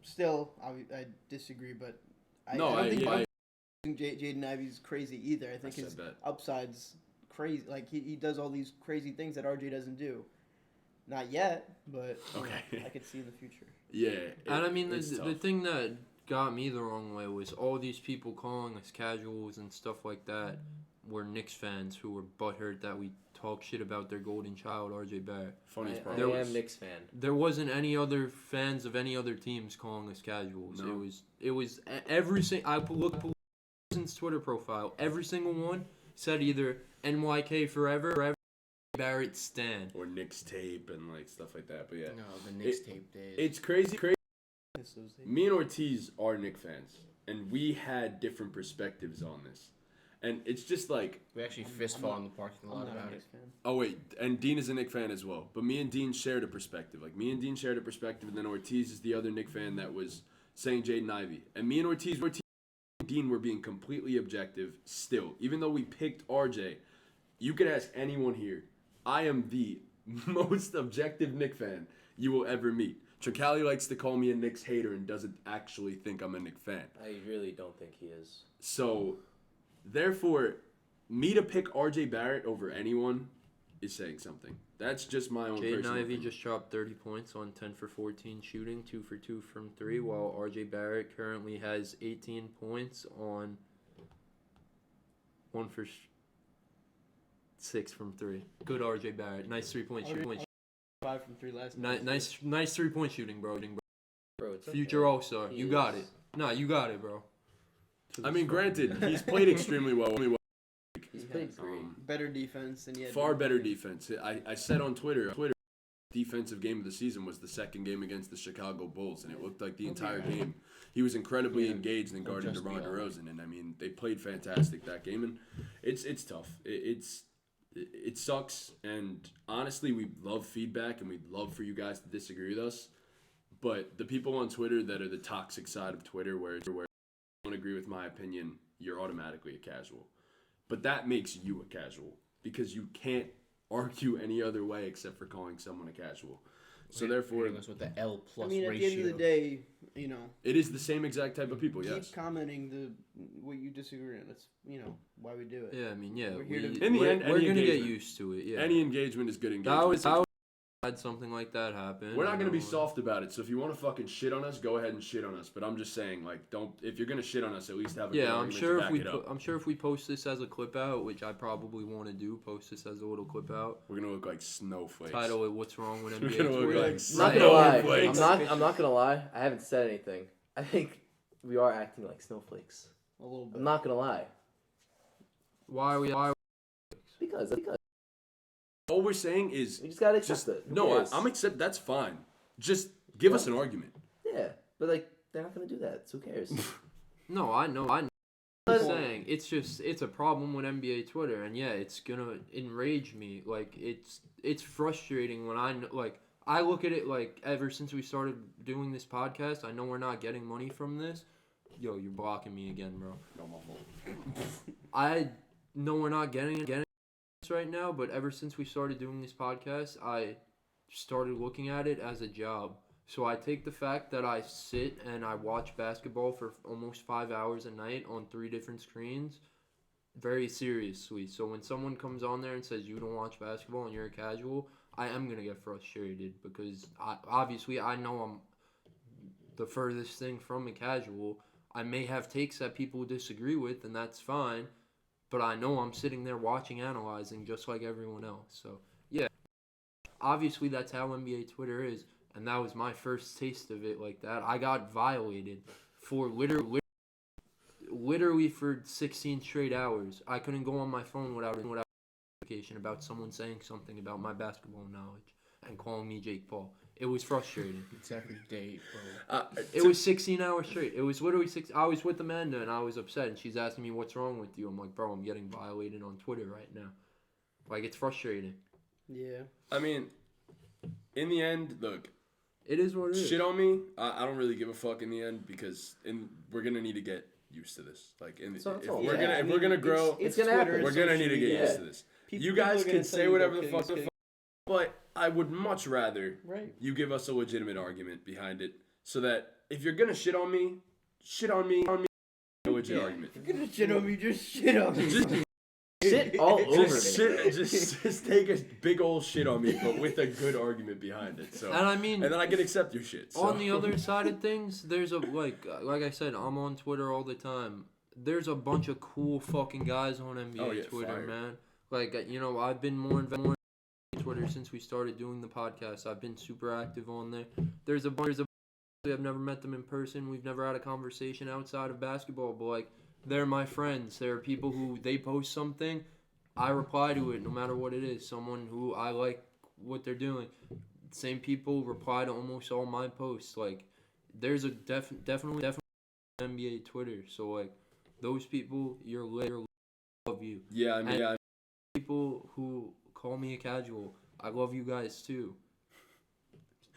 B: still, I disagree, but I don't think Jaden Ivey's crazy either. I think his upside's crazy. Like, he does all these crazy things that RJ doesn't do. Not yet, but I could see in the future.
A: Yeah.
E: And I mean, the thing that got me the wrong way was all these people calling us casuals and stuff like that were Knicks fans who were butthurt that we talk shit about their golden child, RJ Barrett.
D: Funniest part. I am Knicks fan.
E: There wasn't any other fans of any other teams calling us casuals. No. It was every single. I look at Twitter profile. Every single one said either NYK forever, Barrett stan,
A: or Knicks tape and like stuff like that. But yeah,
C: no, the Knicks tape days.
A: It's crazy. Me and Ortiz are Knicks fans, and we had different perspectives on this. And it's just like...
C: We actually fist fought in the parking lot about it.
A: Oh, wait. And Dean is a Knicks fan as well. But me and Dean shared a perspective. Like, me and Dean shared a perspective, and then Ortiz is the other Knicks fan that was saying Jaden Ivey. And me and Ortiz and Dean were being completely objective still. Even though we picked RJ, you could ask anyone here. I am the most objective Knicks fan you will ever meet. Truncali likes to call me a Knicks hater and doesn't actually think I'm a Knicks fan.
D: I really don't think he is.
A: So... Therefore, me to pick RJ Barrett over anyone is saying something. That's just my own personal
E: Jaden Ivey
A: opinion.
E: just dropped 30 points on 10 for 14 shooting, 2 for 2 from 3, while RJ Barrett currently has 18 points on 1 for 6 from 3. Good RJ Barrett. Nice 3-point shooting.
B: 5 from 3 last night.
E: Nice 3-point shooting, bro.
D: Bro, it's
E: Future
D: okay.
E: All-Star. You got it. Nah, you got it, bro.
A: I mean, granted, he's played extremely well.
D: He's played great.
B: Better defense than he had.
A: Far better defense. I said on Twitter, defensive game of the season was the second game against the Chicago Bulls, and it looked like the entire game he was incredibly engaged in guarding DeMar DeRozan, and I mean, they played fantastic that game, and it's tough. It sucks, and honestly, we love feedback, and we'd love for you guys to disagree with us, but the people on Twitter that are the toxic side of Twitter, where don't agree with my opinion, you're automatically a casual. But that makes you a casual because you can't argue any other way except for calling someone a casual. So therefore,
C: with the L plus
B: ratio.
C: ratio.
B: At the end of the day,
A: it is the same exact type of people.
B: Keep
A: Yes.
B: commenting what you disagree on. That's why we do it.
E: Yeah, I mean, yeah.
B: We're here to-
A: In the end,
E: we're
A: any
E: gonna get
A: engagement.
E: used to it. Yeah.
A: Any engagement is good engagement.
E: That was had something like that happen.
A: We're not gonna be soft about it. So if you want to fucking shit on us, go ahead and shit on us. But I'm just saying, like, don't. If you're gonna shit on us, at least have a good argument to back it up.
E: I'm sure if we post this as a clip out, which I probably want to do, post this as a little clip out.
A: We're gonna look like snowflakes.
E: Title it "What's Wrong with NBA?"
A: We're gonna look like
D: I'm not gonna lie.
A: snowflakes.
D: I'm not gonna lie. I haven't said anything. I think we are acting like snowflakes.
B: A little bit.
D: I'm not gonna lie.
E: Why?
D: Because
A: All we're saying is
D: we just gotta accept it. Who
A: no.
D: cares?
A: I'm accept. That's fine. Just give us an argument.
D: Yeah, but like they're not gonna do that. So who cares?
E: No, I know. I'm saying it's a problem with NBA Twitter, and yeah, it's gonna enrage me. Like it's frustrating when I look at it like ever since we started doing this podcast. I know we're not getting money from this. Yo, you're blocking me again, bro.
A: No, my fault.
E: I know we're not getting this right now, but ever since we started doing this podcast, I started looking at it as a job. So I take the fact that I sit and I watch basketball for almost 5 hours a night on 3 different screens very seriously. So when someone comes on there and says you don't watch basketball and you're a casual, I am going to get frustrated because obviously I know I'm the furthest thing from a casual. I may have takes that people disagree with, and that's fine, but I know I'm sitting there watching, analyzing just like everyone else. So, yeah, obviously that's how NBA Twitter is. And that was my first taste of it like that. I got violated for literally for 16 straight hours. I couldn't go on my phone without notification about someone saying something about my basketball knowledge and calling me Jake Paul. It was frustrating.
C: It's every day, bro.
E: It was 16 hours straight. It was literally 6. I was with Amanda and I was upset and she's asking me what's wrong with you. I'm like, bro, I'm getting violated on Twitter right now. Like, it's frustrating.
B: Yeah.
A: I mean, in the end, look.
E: It is what it is.
A: Shit on me. I don't really give a fuck in the end because we're gonna need to get used to this. Like, if we're gonna grow,
D: it's gonna happen.
A: We're gonna need to get used to this. You guys can say whatever the fuck,
B: kidding.
A: but I would much rather
B: Right.
A: you give us a legitimate argument behind it, so that if you're gonna shit on me, a legit argument.
B: If you're gonna shit on me, just shit on me.
A: Just
D: Shit all over
A: just
D: me.
A: just take a big old shit on me, but with a good argument behind it. So,
E: And I mean,
A: and then I can accept your shit. So.
E: on the other side of things, there's like I said, I'm on Twitter all the time. There's a bunch of cool fucking guys on NBA Twitter,
A: fire.
E: man. Like, I've been more involved in Twitter since we started doing the podcast. I've been super active on there. There's a I've never met them in person. We've never had a conversation outside of basketball, but like, they're my friends. There are people who they post something, I reply to it no matter what it is. Someone who I like what they're doing. Same people reply to almost all my posts. Like, there's a definitely NBA Twitter. So like, those people, you're literally love you.
A: Yeah, I mean,
E: And people who call me a casual, I love you guys too.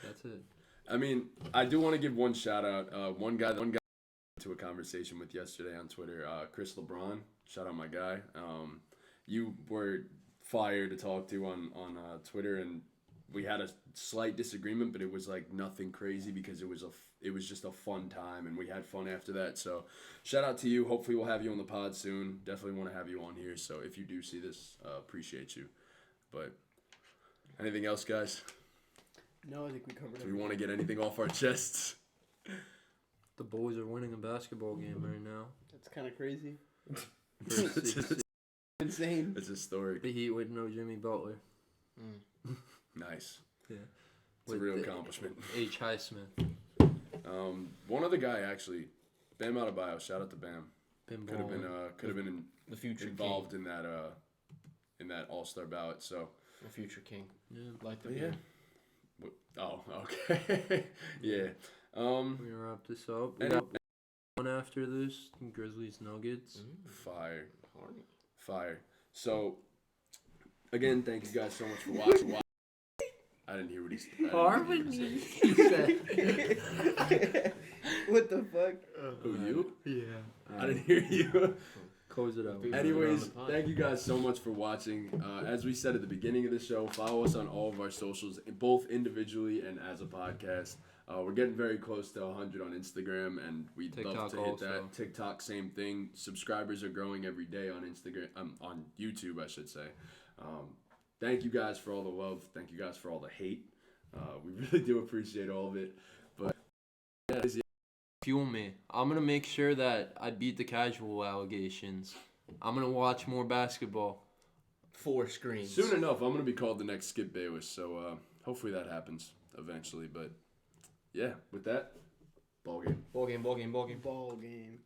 E: That's it.
A: I mean, I do want to give one shout out. One guy to a conversation with yesterday on Twitter, Chris LeBron. Shout out my guy. You were fire to talk to on Twitter, and we had a slight disagreement, but it was like nothing crazy because it was just a fun time, and we had fun after that. So shout out to you. Hopefully we'll have you on the pod soon. Definitely want to have you on here. So if you do see this, appreciate you. But anything else, guys?
B: No, I think we covered
A: Do we want to get anything off our chests?
E: The boys are winning a basketball game right now.
B: That's kind of crazy.
E: Versus
B: Insane.
A: It's historic.
E: the Heat with no Jimmy Butler.
A: Nice.
E: Yeah.
A: It's a real accomplishment.
E: H. Highsmith.
A: One other guy actually, Bam Adebayo. Shout out to Bam. Could have been
C: The future
A: involved in that All-Star ballot. So
C: king. The future king.
E: Yeah.
C: Like the
A: yeah. Oh, okay. Yeah.
E: We wrap this up. We
A: And-
E: got one after this. Grizzlies Nuggets.
A: Fire. So, again, thank you guys so much for watching. I didn't hear what he said.
E: Harmony.
B: What the fuck?
A: Who, you?
E: Yeah.
A: I didn't hear you.
E: Close it out.
A: Anyways, thank you guys so much for watching. As we said at the beginning of the show, follow us on all of our socials, both individually and as a podcast. We're getting very close to 100 on Instagram, and we'd love to hit
E: also.
A: that. TikTok, same thing. Subscribers are growing every day on Instagram, on YouTube, I should say. Thank you guys for all the love. Thank you guys for all the hate. We really do appreciate all of it. But yeah,
E: Fuel me. I'm gonna make sure that I beat the casual allegations. I'm gonna watch more basketball.
C: 4 screens.
A: soon enough, I'm gonna be called the next Skip Bayless. So hopefully that happens eventually. But yeah, with that, ball game.
C: Ball game.
B: Ball game.